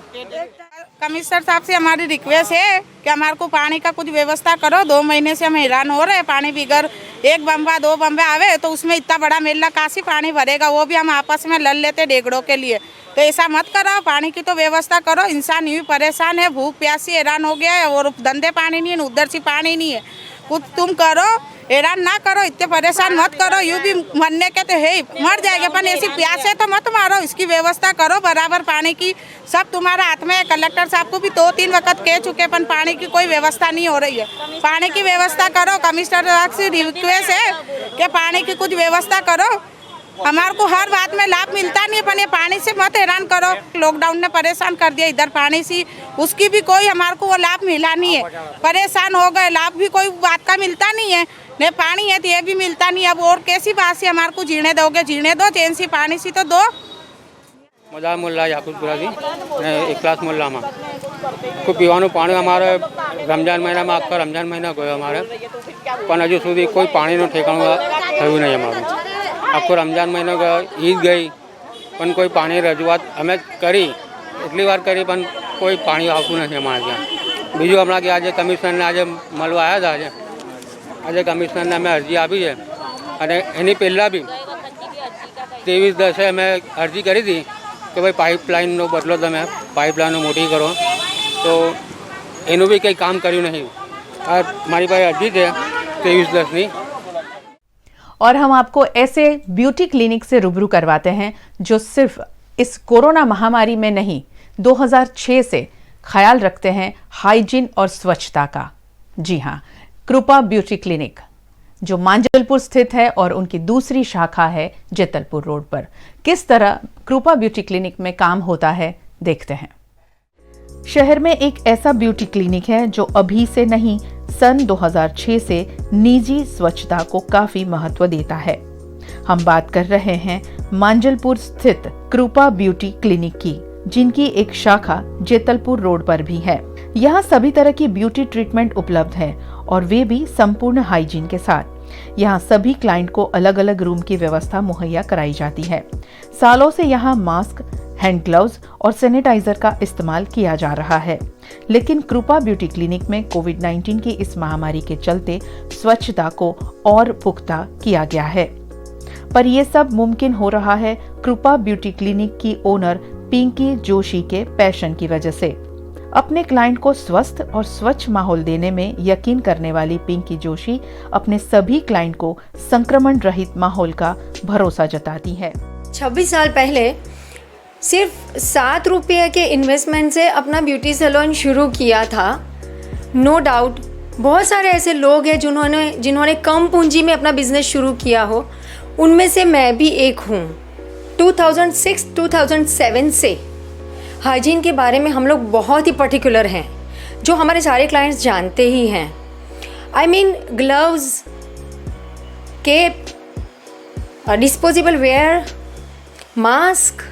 [SPEAKER 13] कमिश्नर साहब से हमारी रिक्वेस्ट है कि हमारे को पानी का कुछ व्यवस्था करो। 2 महीने से हम हैरान हो रहे हैं। पानी बिगर 1 बम्बा 2 बम्बे आवे तो उसमें इतना बड़ा मेला काशी पानी भरेगा, वो भी हम आपस में लड़ लेते डेगड़ों के लिए। तो ऐसा मत करो, पानी की तो व्यवस्था करो। इंसान यूँ परेशान है, भूख प्यासी हैरान हो गया है और धंधे पानी नहीं है, उधर से पानी नहीं है। कुछ तुम करो, हैरान ना करो, इतने परेशान मत करो। यूँ भी मरने के तो है ही, मर जाएंगे, पर ऐसी प्यासे तो मत मारो। इसकी व्यवस्था करो बराबर पानी की, सब तुम्हारा हाथ में है। कलेक्टर साहब को भी 2-3 वक्त कह चुके, पर पानी की कोई व्यवस्था नहीं हो रही है। पानी की व्यवस्था करो। कमिश्नर साहब से रिक्वेस्ट है कि पानी की कुछ व्यवस्था करो। हमारे को हर बात में लाभ मिलता नहीं है, पर ये पानी से मत हैरान करो। लॉकडाउन ने परेशान कर दिया इधर पानी से, उसकी भी कोई हमारे को वो लाभ मिला नहीं है। परेशान हो गए, लाभ भी कोई बात का मिलता नहीं है। नहीं पानी है तो ये भी मिलता नहीं। अब और कैसी बात से हमारे को जीने दोगे? जीने दो, चैन सी पानी सी तो दो।
[SPEAKER 14] मदार मोहल्ला याकूबपुरा थी एक क्लास मोहल्ला में को पीવાનું પાણી અમારે રમજાન મહિનામાં આખા રમજાન મહિના ગયો અમારે, પણ હજુ સુધી કોઈ પાણીનું ઠેકાણું થયું નહીં અમારું। આખો રમજાન મહિનો ગયો, ઈદ ગઈ, પણ કોઈ પાણી રજૂઆત અમે કરી, એટલી વાર કરી, પણ કોઈ પાણી આવતું નથી અમારે ત્યાં। બીજું હમણાં કે આજે કમિશનરને આજે મળવા આવ્યા હતા। આજે કમિશનરને અમે અરજી આપી છે અને એની પહેલાં બી 23/10 અમે અરજી કરી હતી કે ભાઈ પાઇપલાઇનનો બદલો તમે પાઇપલાઇનો મોટી કરો, તો એનું બી કંઈ કામ કર્યું નહીં। આ મારી પાસે અરજી છે 23/10ની।
[SPEAKER 1] और हम आपको ऐसे ब्यूटी क्लिनिक से रूबरू करवाते हैं जो सिर्फ इस कोरोना महामारी में नहीं 2006 से ख्याल रखते हैं हाइजीन और स्वच्छता का। जी हाँ, कृपा ब्यूटी क्लिनिक जो मांजलपुर स्थित है और उनकी दूसरी शाखा है जेतलपुर रोड पर। किस तरह कृपा ब्यूटी क्लिनिक में काम होता है देखते हैं। शहर में एक ऐसा ब्यूटी क्लिनिक है जो अभी से नहीं, सन 2006 से निजी स्वच्छता को काफी महत्व देता है। हम बात कर रहे हैं मांजलपुर स्थित कृपा ब्यूटी क्लिनिक की, जिनकी एक शाखा जेतलपुर रोड पर भी है। यहाँ सभी तरह की ब्यूटी ट्रीटमेंट उपलब्ध है और वे भी संपूर्ण हाइजीन के साथ। यहाँ सभी क्लाइंट को अलग अलग रूम की व्यवस्था मुहैया कराई जाती है। सालों से यहाँ मास्क, हैंड ग्लव्स और सैनिटाइजर का इस्तेमाल किया जा रहा है, लेकिन कृपा ब्यूटी क्लिनिक में कोविड-19 की इस महामारी के चलते स्वच्छता को और पुख्ता किया गया है। पर यह सब मुमकिन हो रहा है कृपा ब्यूटी क्लिनिक की ओनर पिंकी जोशी के पैशन की वजह से। अपने क्लाइंट को स्वस्थ और स्वच्छ माहौल देने में यकीन करने वाली पिंकी जोशी अपने सभी क्लाइंट को संक्रमण रहित माहौल का भरोसा जताती है।
[SPEAKER 15] 26 साल पहले सिर्फ 7 रुपये के इन्वेस्टमेंट से अपना ब्यूटी सैलून शुरू किया था। नो डाउट बहुत सारे ऐसे लोग हैं जिन्होंने कम पूंजी में अपना बिजनेस शुरू किया हो, उनमें से मैं भी एक हूँ। 2006-2007 से हाइजीन के बारे में हम लोग बहुत ही पर्टिकुलर हैं, जो हमारे सारे क्लाइंट्स जानते ही हैं। I mean gloves, cap, disposable wear, mask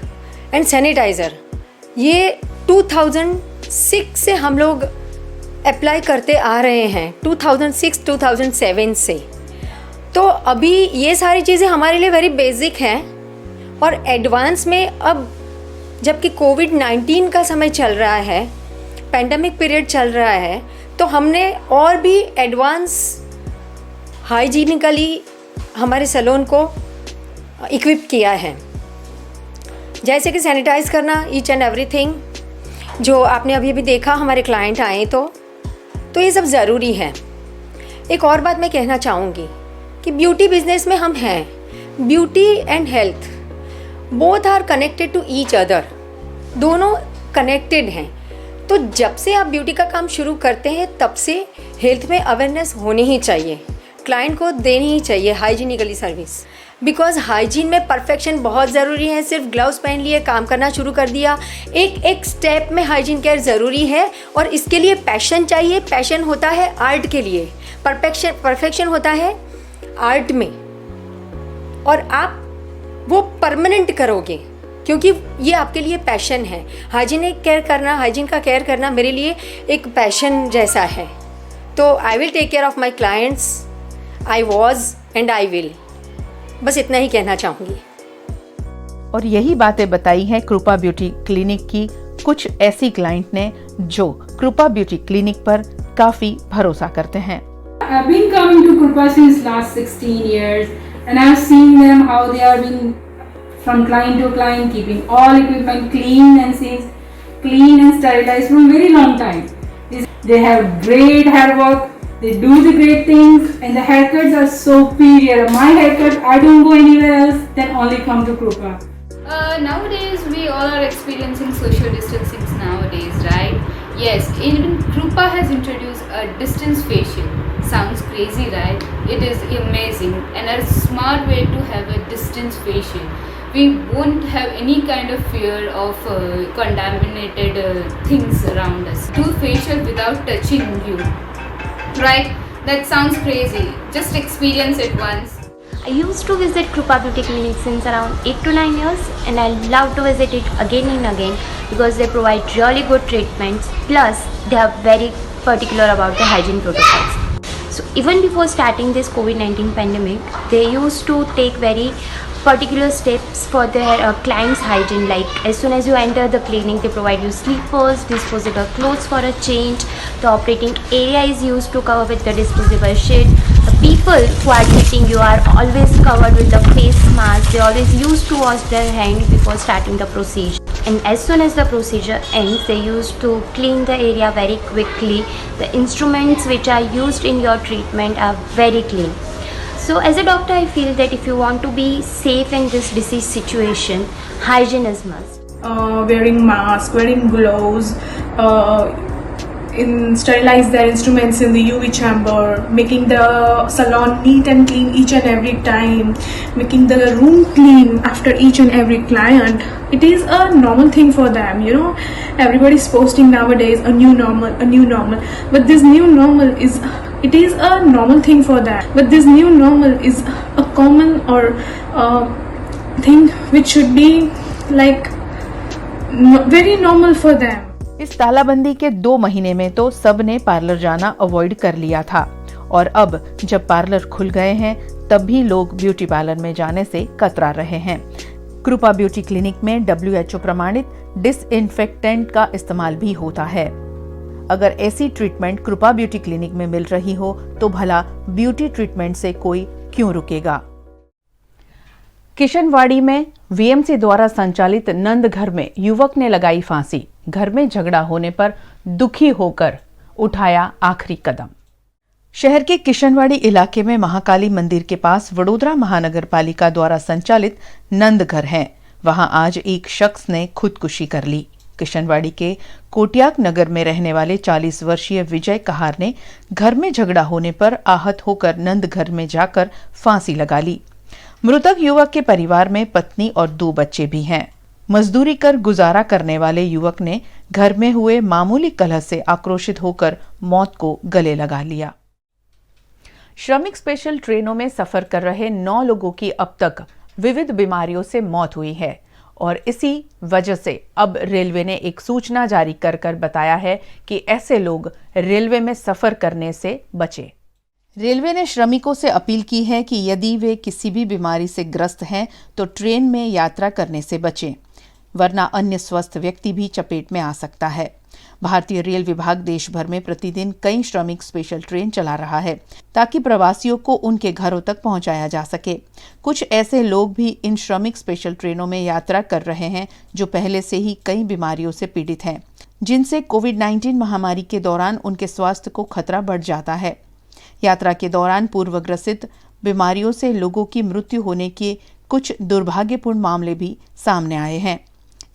[SPEAKER 15] and sanitiser, ये 2006 से हम लोग अप्लाई करते आ रहे हैं, 2006-2007 से। तो अभी ये सारी चीज़ें हमारे लिए वेरी बेसिक हैं, और एडवांस में अब जबकि कोविड-19 का समय चल रहा है, पैंडेमिक पीरियड चल रहा है, तो हमने और भी एडवांस हाइजीनिकली हमारे सैलून को इक्विप किया है। जैसे कि सैनिटाइज़ करना ईच एंड एवरीथिंग, जो आपने अभी अभी देखा हमारे क्लाइंट आए तो ये सब ज़रूरी है। एक और बात मैं कहना चाहूँगी कि ब्यूटी बिजनेस में हम हैं, beauty and health both are connected to each other, दोनों कनेक्टेड हैं। तो जब से आप ब्यूटी का काम शुरू करते हैं तब से हेल्थ में अवेयरनेस होनी ही चाहिए, क्लाइंट को देनी ही चाहिए हाइजीनिकली सर्विस, बिकॉज हाइजीन में परफेक्शन बहुत ज़रूरी है। सिर्फ ग्लव्स पहन लिए, काम करना शुरू कर दिया, एक स्टेप में हाइजीन केयर ज़रूरी है, और इसके लिए पैशन चाहिए। पैशन होता है आर्ट के लिए, परफेक्शन होता है आर्ट में, और आप वो परमानेंट करोगे क्योंकि ये आपके लिए पैशन है। हाइजीन का केयर करना मेरे लिए एक पैशन जैसा है। तो I will take care of my clients, I was and I will, बस इतना ही कहना चाहूँगी।
[SPEAKER 1] और यही बातें बताई हैं कृपा ब्यूटी क्लिनिक की कुछ ऐसी क्लाइंट ने जो कृपा ब्यूटी क्लिनिक पर काफ़ी भरोसा करते हैं।
[SPEAKER 16] I've been coming to Krupa since last 16 years, and I've seen them how they are being from client to client, keeping all equipment clean and sterilized from very long time. They have great hair work, they do the great things, and the haircuts are superior. My haircut, I don't go anywhere else than only come to Krupa.
[SPEAKER 17] Nowadays we all are experiencing social distancing nowadays, right? Yes, even Krupa has introduced a distance facial. Sounds crazy, right? It is amazing and a smart way to have a distance facial. We won't have any kind of fear of contaminated things around us. Do facial without touching you, right? That sounds crazy. Just experience it once.
[SPEAKER 18] I used to visit Krupa Beauty Clinic since around 8 to 9 years, and I love to visit it again and again because they provide really good treatments, plus they are very particular about the hygiene protocols. So even before starting this COVID-19 pandemic, they used to take very particular steps for their clients' hygiene. Like as soon as you enter the clinic, they provide you sleepers, disposable clothes for a change. The operating area is used to cover with the disposable sheet. The people who are treating you are always covered with the face mask. They always used to wash their hands before starting the procedure. And as soon as the procedure ends, they used to clean the area very quickly. The instruments which are used in your treatment are very clean. So as a doctor, I feel that if you want to be safe in this disease situation, hygiene is must.
[SPEAKER 16] Wearing mask, wearing gloves, sterilize their instruments in the UV chamber, making the salon neat and clean each and every time, making the room clean after each and every client. It is a normal thing for them, you know. Everybody's posting nowadays a new normal. But this new normal is a normal thing for them. But this new normal is a common or thing which should be like very normal for them.
[SPEAKER 1] इस तालाबंदी के 2 महीने में तो सब ने parlour जाना avoid कर लिया था और अब जब पार्लर खुल गए हैं तब भी लोग ब्यूटी पार्लर में जाने से कतरा रहे हैं। कृपा ब्यूटी क्लिनिक में WHO प्रमाणित डिसइंफेक्टेंट का इस्तेमाल भी होता है। अगर ऐसी ट्रीटमेंट कृपा ब्यूटी क्लिनिक में मिल रही हो तो भला ब्यूटी ट्रीटमेंट से कोई क्यों रुकेगा। किशनवाड़ी में वीएमसी द्वारा संचालित नंद घर में युवक ने लगाई फांसी। घर में झगड़ा होने पर दुखी होकर उठाया आखिरी कदम। शहर के किशनवाड़ी इलाके में महाकाली मंदिर के पास वडोदरा महानगर पालिका द्वारा संचालित नंद घर है। वहां आज एक शख्स ने खुदकुशी कर ली। किशनवाड़ी के कोटियाक नगर में रहने वाले 40 वर्षीय विजय कहार ने घर में झगड़ा होने पर आहत होकर नंद घर में जाकर फांसी लगा ली। मृतक युवक के परिवार में पत्नी और 2 बच्चे भी हैं। मजदूरी कर गुजारा करने वाले युवक ने घर में हुए मामूली कलह से आक्रोशित होकर मौत को गले लगा लिया। श्रमिक स्पेशल ट्रेनों में सफर कर रहे 9 लोगों की अब तक विविध बीमारियों से मौत हुई है और इसी वजह से अब रेलवे ने एक सूचना जारी कर बताया है कि ऐसे लोग रेलवे में सफर करने से बचें। रेलवे ने श्रमिकों से अपील की है कि यदि वे किसी भी बीमारी से ग्रस्त हैं तो ट्रेन में यात्रा करने से बचें, वरना अन्य स्वस्थ व्यक्ति भी चपेट में आ सकता है। भारतीय रेल विभाग देश भर में प्रतिदिन कई श्रमिक स्पेशल ट्रेन चला रहा है ताकि प्रवासियों को उनके घरों तक पहुंचाया जा सके। कुछ ऐसे लोग भी इन श्रमिक स्पेशल ट्रेनों में यात्रा कर रहे हैं जो पहले से ही कई बीमारियों से पीड़ित हैं, जिनसे कोविड-19 महामारी के दौरान उनके स्वास्थ्य को खतरा बढ़ जाता है। यात्रा के दौरान पूर्वग्रसित बीमारियों से लोगों की मृत्यु होने के कुछ दुर्भाग्यपूर्ण मामले भी सामने आए हैं।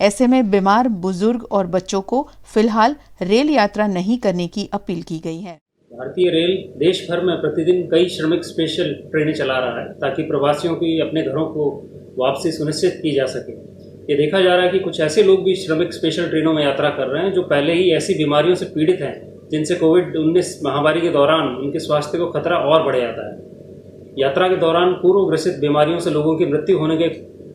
[SPEAKER 1] ऐसे में बीमार बुजुर्ग और बच्चों को फिलहाल रेल यात्रा नहीं करने की अपील की गई है।
[SPEAKER 19] भारतीय रेल देश भर में प्रतिदिन कई श्रमिक स्पेशल ट्रेनें चला रहा है ताकि प्रवासियों की अपने घरों को वापसी सुनिश्चित की जा सके। ये देखा जा रहा है कि कुछ ऐसे लोग भी श्रमिक स्पेशल ट्रेनों में यात्रा कर रहे हैं जो पहले ही ऐसी बीमारियों से पीड़ित हैं जिनसे कोविड-19 महामारी के दौरान उनके स्वास्थ्य को खतरा और बढ़ जाता है। यात्रा के दौरान पूर्वग्रसित बीमारियों से लोगों की मृत्यु होने के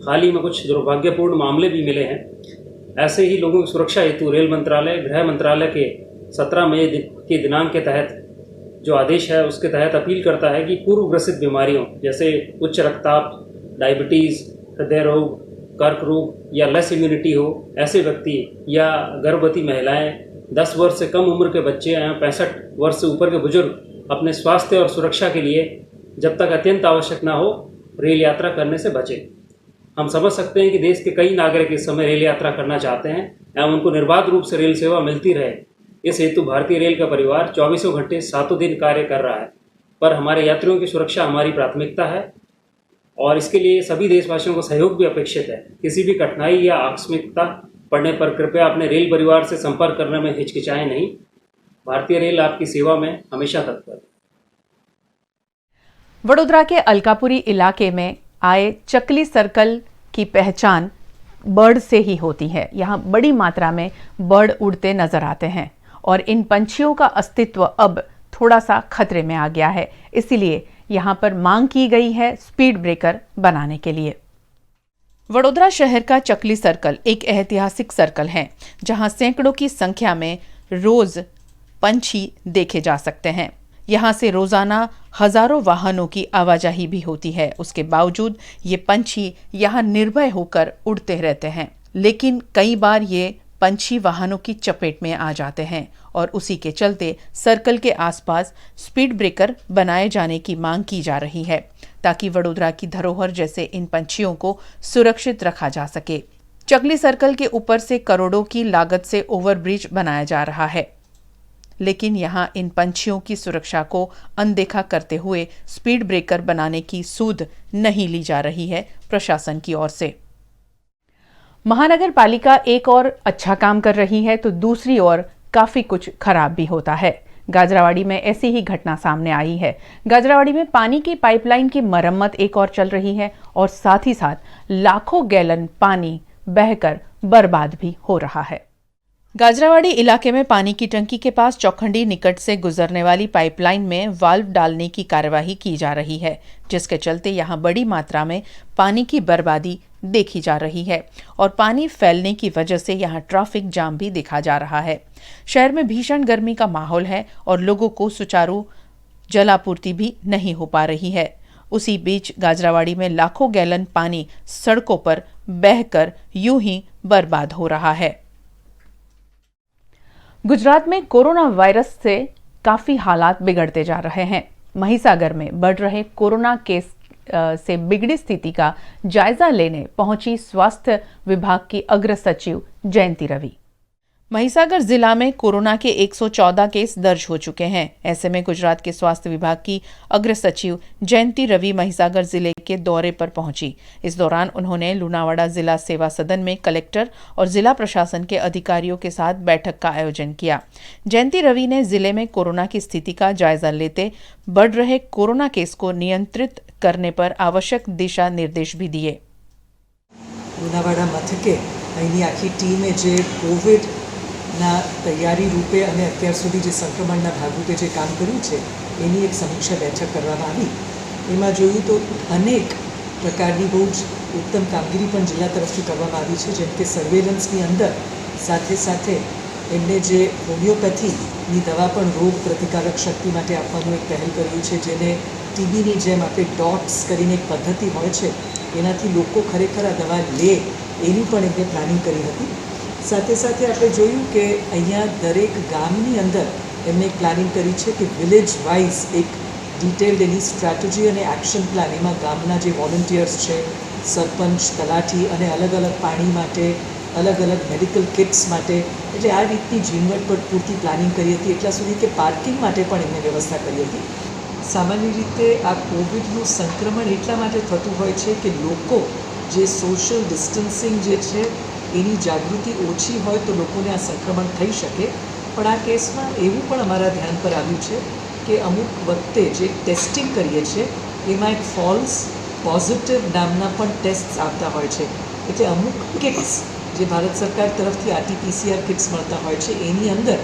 [SPEAKER 19] हाल ही में कुछ दुर्भाग्यपूर्ण मामले भी मिले हैं। ऐसे ही लोगों की सुरक्षा हेतु रेल मंत्रालय गृह मंत्रालय के 17 मई के दिनांक के तहत जो आदेश है उसके तहत अपील करता है कि पूर्वग्रसित बीमारियों जैसे उच्च रक्तचाप, डायबिटीज़, हृदय रोग, कर्क रोग या लेस इम्यूनिटी हो, ऐसे व्यक्ति या गर्भवती महिलाएं, 10 वर्ष से कम उम्र के बच्चे या 65 वर्ष से ऊपर के बुजुर्ग अपने स्वास्थ्य और सुरक्षा के लिए जब तक अत्यंत आवश्यक ना हो रेल यात्रा करने से बचें। हम समझ सकते हैं कि देश के कई नागरिक इस समय रेल यात्रा करना चाहते हैं एवं उनको निर्बाध रूप से रेल सेवा मिलती रहे। इस हेतु भारतीय रेल का परिवार 24 घंटे 7 दिन कार्य कर रहा है, पर हमारे यात्रियों की सुरक्षा हमारी प्राथमिकता है और इसके लिए सभी देशवासियों को सहयोग भी अपेक्षित है। किसी भी कठिनाई या आकस्मिकता पड़ने पर कृपया अपने रेल परिवार से संपर्क करने में हिचकिचाएं नहीं। भारतीय रेल आपकी सेवा में हमेशा तत्पर है।
[SPEAKER 1] वडोदरा के अलकापुरी इलाके में आए चकली सर्कल की पहचान बर्ड से ही होती है। यहाँ बड़ी मात्रा में बर्ड उड़ते नजर आते हैं और इन पंछियों का अस्तित्व अब थोड़ा सा खतरे में आ गया है। इसीलिए यहाँ पर मांग की गई है स्पीड ब्रेकर बनाने के लिए। वडोदरा शहर का चकली सर्कल एक ऐतिहासिक सर्कल है जहां सैकड़ों की संख्या में रोज पंछी देखे जा सकते हैं। यहां से रोजाना हजारों वाहनों की आवाजाही भी होती है। उसके बावजूद ये पंछी यहां निर्भय होकर उड़ते रहते हैं, लेकिन कई बार ये पंछी वाहनों की चपेट में आ जाते हैं और उसी के चलते सर्कल के आसपास स्पीड ब्रेकर बनाए जाने की मांग की जा रही है ताकि वडोदरा की धरोहर जैसे इन पंछियों को सुरक्षित रखा जा सके। चकली सर्कल के ऊपर से करोड़ों की लागत से ओवरब्रिज बनाया जा रहा है, लेकिन यहां इन पंछियों की सुरक्षा को अनदेखा करते हुए स्पीड ब्रेकर बनाने की सूद नहीं ली जा रही है प्रशासन की ओर से। महानगर पालिका एक और अच्छा काम कर रही है तो दूसरी ओर काफी कुछ खराब भी होता है। गाजरावाड़ी में ऐसी ही घटना सामने आई है। गाजरावाड़ी में पानी की पाइपलाइन की मरम्मत एक और चल रही है और साथ ही साथ लाखों गैलन पानी बहकर बर्बाद भी हो रहा है। गाजरावाड़ी इलाके में पानी की टंकी के पास चौखंडी निकट से गुजरने वाली पाइपलाइन में वाल्व डालने की कार्यवाही की जा रही है, जिसके चलते यहां बड़ी मात्रा में पानी की बर्बादी देखी जा रही है और पानी फैलने की वजह से यहां ट्रैफिक जाम भी देखा जा रहा है। शहर में भीषण गर्मी का माहौल है और लोगों को सुचारू जलापूर्ति भी नहीं हो पा रही है। उसी बीच गाजरावाड़ी में लाखों गैलन पानी सड़कों पर बहकर यूं ही बर्बाद हो रहा है। गुजरात में कोरोना वायरस से काफी हालात बिगड़ते जा रहे हैं। महिसागर में बढ़ रहे कोरोना केस से बिगड़ी स्थिति का जायजा लेने पहुंची स्वास्थ्य विभाग की अग्र सचिव जयंती रवि। महिसागर जिला में कोरोना के 114 केस दर्ज हो चुके हैं। ऐसे में गुजरात के स्वास्थ्य विभाग की अग्र सचिव जयंती रवि महिसागर जिले के दौरे पर पहुंची। इस दौरान उन्होंने लुणावाड़ा जिला सेवा सदन में कलेक्टर और जिला प्रशासन के अधिकारियों के साथ बैठक का आयोजन किया। जयंती रवि ने जिले में कोरोना की स्थिति का जायजा लेते बढ़ रहे कोरोना केस को नियंत्रित करने पर आवश्यक दिशा निर्देश भी दिए।
[SPEAKER 20] लुणावाड़ा मथके અહીંની આખી ટીમે જે કોવિડના તૈયારી રૂપે અને અત્યાર સુધી જે સંક્રમણના ભાગરૂપે જે કામ કર્યું છે એની એક સમીક્ષા બેઠક કરવામાં આવી। એમાં જોયું તો અનેક પ્રકારની બહુ જ ઉત્તમ કામગીરી પણ જિલ્લા તરફથી કરવામાં આવી છે, જેમ કે સર્વેલન્સની અંદર સાથે સાથે એમને જે હોમિયોપેથીની દવા પણ રોગ પ્રતિકારક શક્તિ માટે આપવાનું એક પહેલ કર્યું છે, જેને ટીબીની જેમ આપણે ડોટ્સ કરીને એક પદ્ધતિ હોય છે એનાથી લોકો ખરેખર આ દવા લે એની પણ એમને પ્લાનિંગ કરી હતી। સાથે સાથે આપણે જોયું કે અહીંયા દરેક ગામની અંદર એમને એક પ્લાનિંગ કરી છે કે વિલેજ વાઇઝ એક ડિટેલ્ડ એની સ્ટ્રેટેજી અને એક્શન પ્લાન એમાં ગામના જે વોલન્ટિયર્સ છે, સરપંચ, તલાટી અને અલગ અલગ પાણી માટે, અલગ અલગ મેડિકલ કિટ્સ માટે, એટલે આ રીતની ઝીણવટ પૂરતી પ્લાનિંગ કરી હતી। એટલા સુધી કે પાર્કિંગ માટે પણ એમને વ્યવસ્થા કરી હતી। સામાન્ય રીતે આ કોવિડનું સંક્રમણ એટલા માટે થતું હોય છે કે લોકો જે સોશિયલ ડિસ્ટન્સિંગ જે છે એની જાગૃતિ ઓછી હોય તો લોકોને આ સંક્રમણ થઈ શકે। પણ આ કેસમાં એવું પણ અમારા ધ્યાન પર આવ્યું છે કે અમુક વખતે જે ટેસ્ટિંગ કરીએ છીએ એમાં એક ફોલ્સ પોઝિટિવ નામના પણ ટેસ્ટ આવતા હોય છે। એટલે અમુક કિટ્સ જે ભારત સરકાર તરફથી RT-PCR કિટ્સ મળતા હોય છે એની અંદર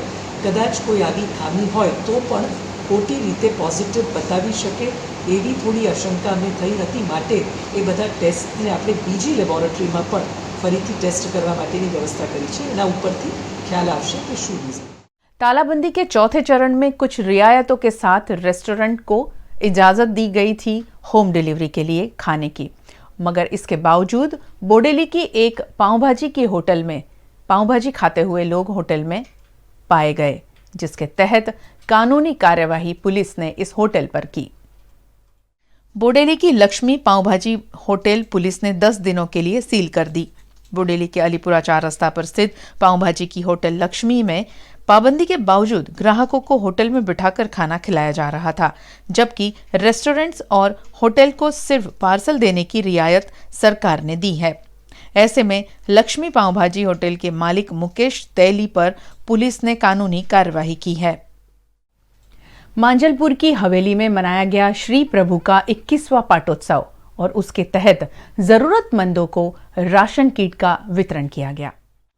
[SPEAKER 20] કદાચ કોઈ આવી ખામી હોય તો પણ ખોટી રીતે પોઝિટિવ બતાવી શકે એવી થોડી આશંકા અમને થઈ હતી। માટે એ બધા ટેસ્ટને આપણે બીજી લેબોરેટરીમાં પણ ફરીથી ટેસ્ટ કરવા માટેની વ્યવસ્થા કરી છે। એના ઉપરથી ખ્યાલ આવશે કે શું રીઝન।
[SPEAKER 1] तालाबंदी के चौथे चरण में कुछ रियायतों के साथ रेस्टोरेंट को इजाजत दी गई थी होम डिलीवरी के लिए खाने की, मगर इसके बावजूद बोडेली की एक पाव भाजी की होटल में पाव भाजी खाते हुए लोग होटल में पाए गए, जिसके तहत कानूनी कार्यवाही पुलिस ने इस होटल पर की। बोडेली की लक्ष्मी पाव भाजी होटल पुलिस ने 10 दिनों के लिए सील कर दी। बोडेली के अलीपुरा 4 रास्ता पर स्थित पाव भाजी की होटल लक्ष्मी में पाबंदी के बावजूद ग्राहकों को होटल में बिठाकर खाना खिलाया जा रहा था, जबकि रेस्टोरेंट्स और होटल को सिर्फ पार्सल देने की रियायत सरकार ने दी है। ऐसे में लक्ष्मी पाव भाजी होटल के मालिक मुकेश तैली पर पुलिस ने कानूनी कार्रवाई की है। मांजलपुर की हवेली में मनाया गया श्री प्रभु का 21वां पाटोत्सव और उसके तहत जरूरतमंदों को राशन किट का वितरण किया गया।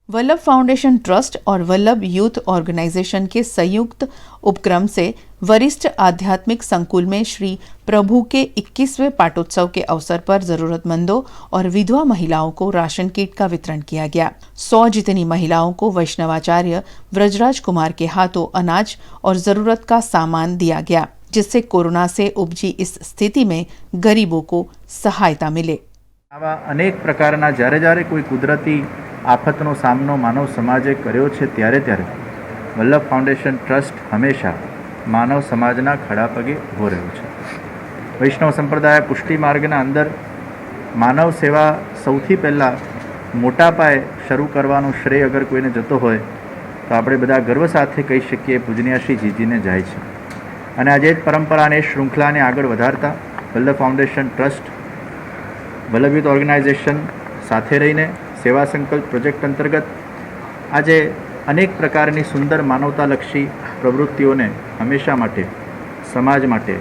[SPEAKER 1] वल्लभ फाउंडेशन ट्रस्ट और वल्लभ यूथ ऑर्गेनाइजेशन के संयुक्त उपक्रम से वरिष्ठ आध्यात्मिक संकुल में श्री प्रभु के 21वें पाटोत्सव के अवसर पर जरूरतमंदों और विधवा महिलाओं को राशन किट का वितरण किया गया। 100 जितनी महिलाओं को वैष्णवाचार्य व्रजराज कुमार के हाथों अनाज और जरूरत का सामान दिया गया, जिससे कोरोना से उपजी इस स्थिति में गरीबों को सहायता मिले।
[SPEAKER 21] आवा अनेक प्रकारना જ્યારે કોઈ કુદરતી આફતનો સામનો માનવ સમાજે કર્યો છે ત્યારે વલ્લભ ફાઉન્ડેશન ટ્રસ્ટ હંમેશા માનવ સમાજના ખડા પગે ઊભો રહ્યો છે। વૈષ્ણવ સંપ્રદાય પુષ્ટિ માર્ગના અંદર માનવ સેવા સૌથી પહેલાં મોટા પાયે શરૂ કરવાનો શ્રેય અગર કોઈને જતો હોય તો આપણે બધા ગર્વ સાથે કહી શકીએ પૂજનીય શ્રી જીજીને જાય છે। અને આજે જ પરંપરાને શૃંખલાને આગળ વધારતા Vallabh foundation trust Vallabh youth organisation સાથે રહીને સેવા સંકલ્પ પ્રોજેક્ટ અંતર્ગત આજે અનેક પ્રકારની સુંદર માનવતાલક્ષી પ્રવૃત્તિઓને હંમેશા માટે સમાજ માટે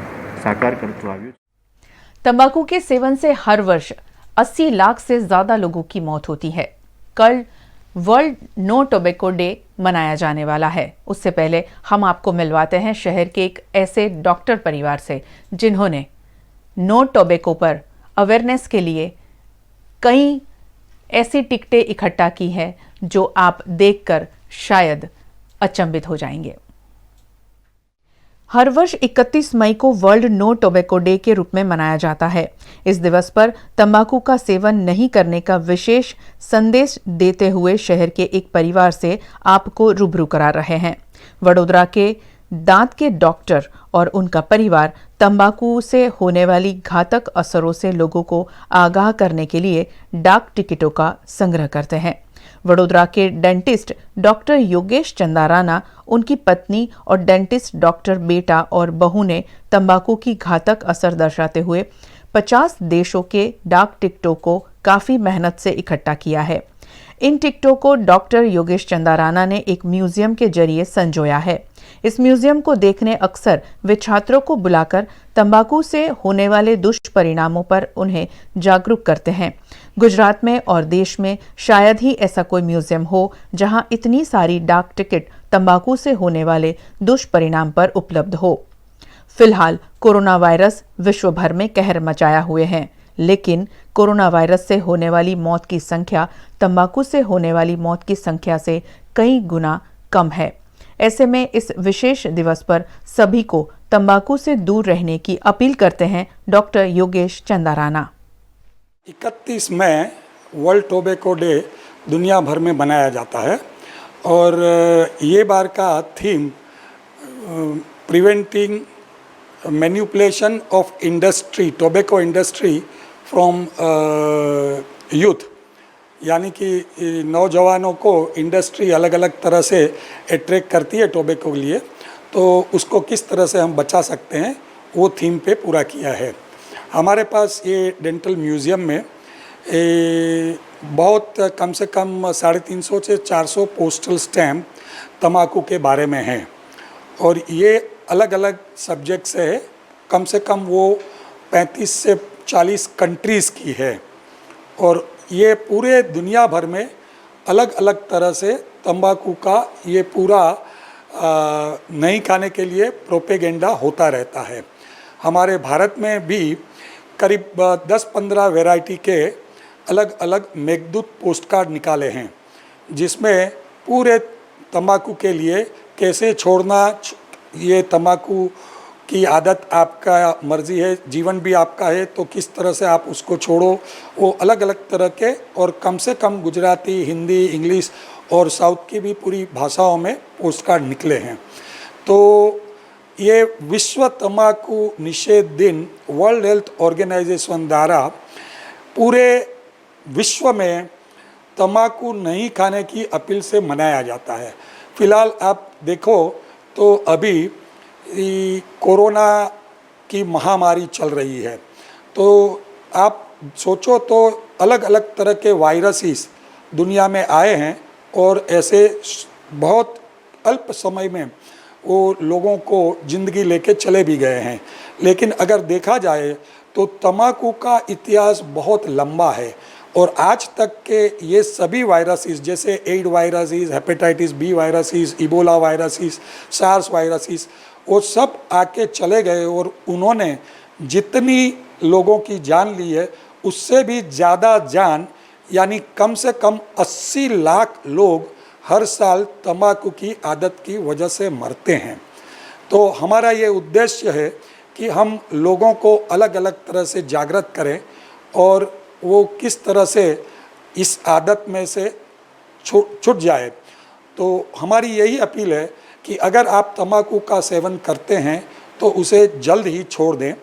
[SPEAKER 21] સાકાર કરતું આવ્યું છે।
[SPEAKER 1] तंबाकू के सेवन से हर वर्ष 80 लाख से ज्यादा लोगों की मौत होती है। कल वर्ल्ड नो टोबैको डे मनाया जाने वाला है। उससे पहले हम आपको मिलवाते हैं शहर के एक ऐसे डॉक्टर परिवार से जिन्होंने नो टोबैको पर अवेयरनेस के लिए कई ऐसी टिकटें इकट्ठा की हैं जो आप देखकर शायद अचंभित हो जाएंगे। हर वर्ष 31 मई को वर्ल्ड नो टोबैको डे के रूप में मनाया जाता है। इस दिवस पर तंबाकू का सेवन नहीं करने का विशेष संदेश देते हुए शहर के एक परिवार से आपको रूबरू करा रहे हैं। वडोदरा के दांत के डॉक्टर और उनका परिवार तंबाकू से होने वाली घातक असरों से लोगों को आगाह करने के लिए डाक टिकटों का संग्रह करते हैं। वडोदरा के डेंटिस्ट डॉक्टर योगेश चंदाराना, उनकी पत्नी और डेंटिस्ट डॉक्टर बेटा और बहू ने तंबाकू की घातक असर दर्शाते हुए 50 देशों के डाक टिकटों को काफी मेहनत से इकट्ठा किया है। इन टिकटों को डॉक्टर योगेश चंदाराना ने एक म्यूजियम के जरिए संजोया है। इस म्यूजियम को देखने अक्सर वे छात्रों को बुलाकर तंबाकू से होने वाले दुष्परिणामों पर उन्हें जागरूक करते हैं। गुजरात में और देश में शायद ही ऐसा कोई म्यूजियम हो जहां इतनी सारी डाक टिकट तंबाकू से होने वाले दुष्परिणाम पर उपलब्ध हो। फिलहाल कोरोना वायरस विश्व भर में कहर मचाया हुए हैं, लेकिन कोरोना वायरस से होने वाली मौत की संख्या तंबाकू से होने वाली मौत की संख्या से कई गुना कम है। ऐसे में इस विशेष दिवस पर सभी को तंबाकू से दूर रहने की अपील करते हैं डॉक्टर योगेश चंदाराना।
[SPEAKER 3] 31 मई वर्ल्ड टोबैको डे दुनिया भर में मनाया जाता है और ये बार का theme preventing manipulation of industry, tobacco industry from youth, यानी कि नौजवानों को इंडस्ट्री अलग अलग तरह से अट्रैक्ट करती है टोबैको के लिए, तो उसको किस तरह से हम बचा सकते हैं वो थीम पे पूरा किया है। हमारे पास ये डेंटल म्यूज़ियम में बहुत कम से कम 350 से 400 पोस्टल स्टैम्प तम्बाकू के बारे में हैं और ये अलग अलग सब्जेक्ट से है। कम से कम वो 35 से 40 कंट्रीज़ की है और ये पूरे दुनिया भर में अलग अलग तरह से तंबाकू का ये पूरा नहीं खाने के लिए प्रोपेगेंडा होता रहता है। हमारे भारत में भी करीब 10-15 वैरायटी के अलग अलग मेघदूत पोस्ट कार्ड निकाले हैं, जिसमें पूरे तंबाकू के लिए कैसे छोड़ना, ये तंबाकू की आदत आपका मर्जी है, जीवन भी आपका है, तो किस तरह से आप उसको छोड़ो, वो अलग अलग तरह के और कम से कम गुजराती, हिंदी, इंग्लिश और साउथ की भी पूरी भाषाओं में पोस्ट कार्ड निकले हैं। तो ये विश्व तंबाकू निषेध दिन वर्ल्ड हेल्थ ऑर्गेनाइजेशन द्वारा पूरे विश्व में तंबाकू नहीं खाने की अपील से मनाया जाता है। फिलहाल आप देखो तो अभी कोरोना की महामारी चल रही है, तो आप सोचो तो अलग अलग तरह के वायरसेस दुनिया में आए हैं और ऐसे बहुत अल्प समय में वो लोगों को ज़िंदगी लेके चले भी गए हैं। लेकिन अगर देखा जाए तो तंबाकू का इतिहास बहुत लंबा है और आज तक के ये सभी वायरसेस जैसे एड viruses, hepatitis B viruses, Ebola viruses, SARS viruses, वो सब आके चले गए और उन्होंने जितनी लोगों की जान ली है उससे भी ज़्यादा जान, यानी कम से कम 80 लाख लोग हर साल तंबाकू की आदत की वजह से मरते हैं। तो हमारा ये उद्देश्य है कि हम लोगों को अलग अलग तरह से जागृत करें और वो किस तरह से इस आदत में से छूट जाए। तो हमारी यही अपील है कि अगर आप तंबाकू का सेवन करते हैं तो उसे जल्द ही छोड़ दें,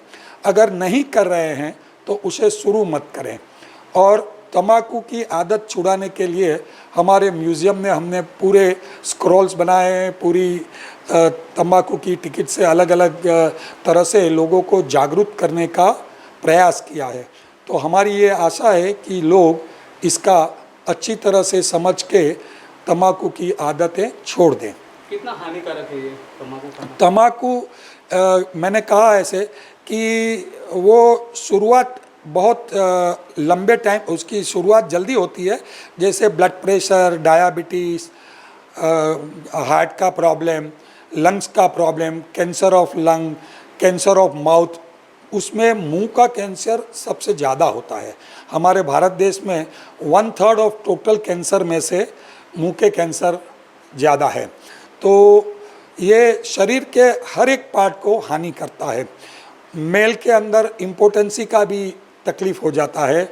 [SPEAKER 3] अगर नहीं कर रहे हैं तो उसे शुरू मत करें। और तंबाकू की आदत छुड़ाने के लिए हमारे म्यूज़ियम में हमने पूरे स्क्रॉल्स बनाए हैं, पूरी तंबाकू की टिकट से अलग अलग तरह से लोगों को जागरूक करने का प्रयास किया है। तो हमारी ये आशा है कि लोग इसका अच्छी तरह से समझ के तम्बाकू की आदतें छोड़ दें।
[SPEAKER 9] कितना हानिकारक है ये तम्बाकू खाना?
[SPEAKER 3] तम्बाकू मैंने कहा ऐसे कि वो शुरुआत बहुत लंबे टाइम, उसकी शुरुआत जल्दी होती है, जैसे ब्लड प्रेशर, डायबिटीज़, हार्ट का प्रॉब्लम, लंग्स का problem, cancer of lung, cancer of mouth, उसमें मुंह का कैंसर सबसे ज़्यादा होता है। हमारे भारत देश में 1/3 ऑफ टोटल कैंसर में से मुंह के कैंसर ज़्यादा है। तो ये शरीर के हर एक पार्ट को हानि करता है। मेल के अंदर इम्पोटेंसी का भी तकलीफ़ हो जाता है।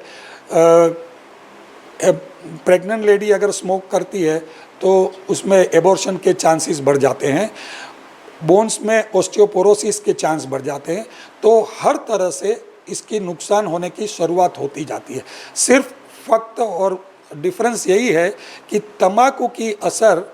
[SPEAKER 3] प्रेग्नेंट लेडी अगर स्मोक करती है तो उसमें एबॉर्शन के चांसेस बढ़ जाते हैं, बोन्स में ऑस्टियोपोरोसिस के चांस बढ़ जाते हैं। तो हर तरह से इसकी नुकसान होने की शुरुआत होती जाती है। सिर्फ फक्त और डिफरेंस यही है कि तम्बाकू की असर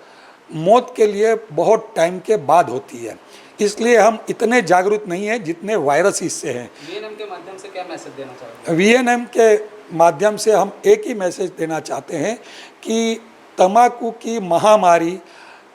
[SPEAKER 3] मौत के लिए बहुत टाइम के बाद होती है, इसलिए हम इतने जागरूक नहीं हैं जितने वायरस इससे हैं।
[SPEAKER 9] वीएनएम के माध्यम से क्या मैसेज देना चाहोगे?
[SPEAKER 3] वीएनएम के माध्यम से हम एक ही मैसेज देना चाहते हैं कि तम्बाकू की महामारी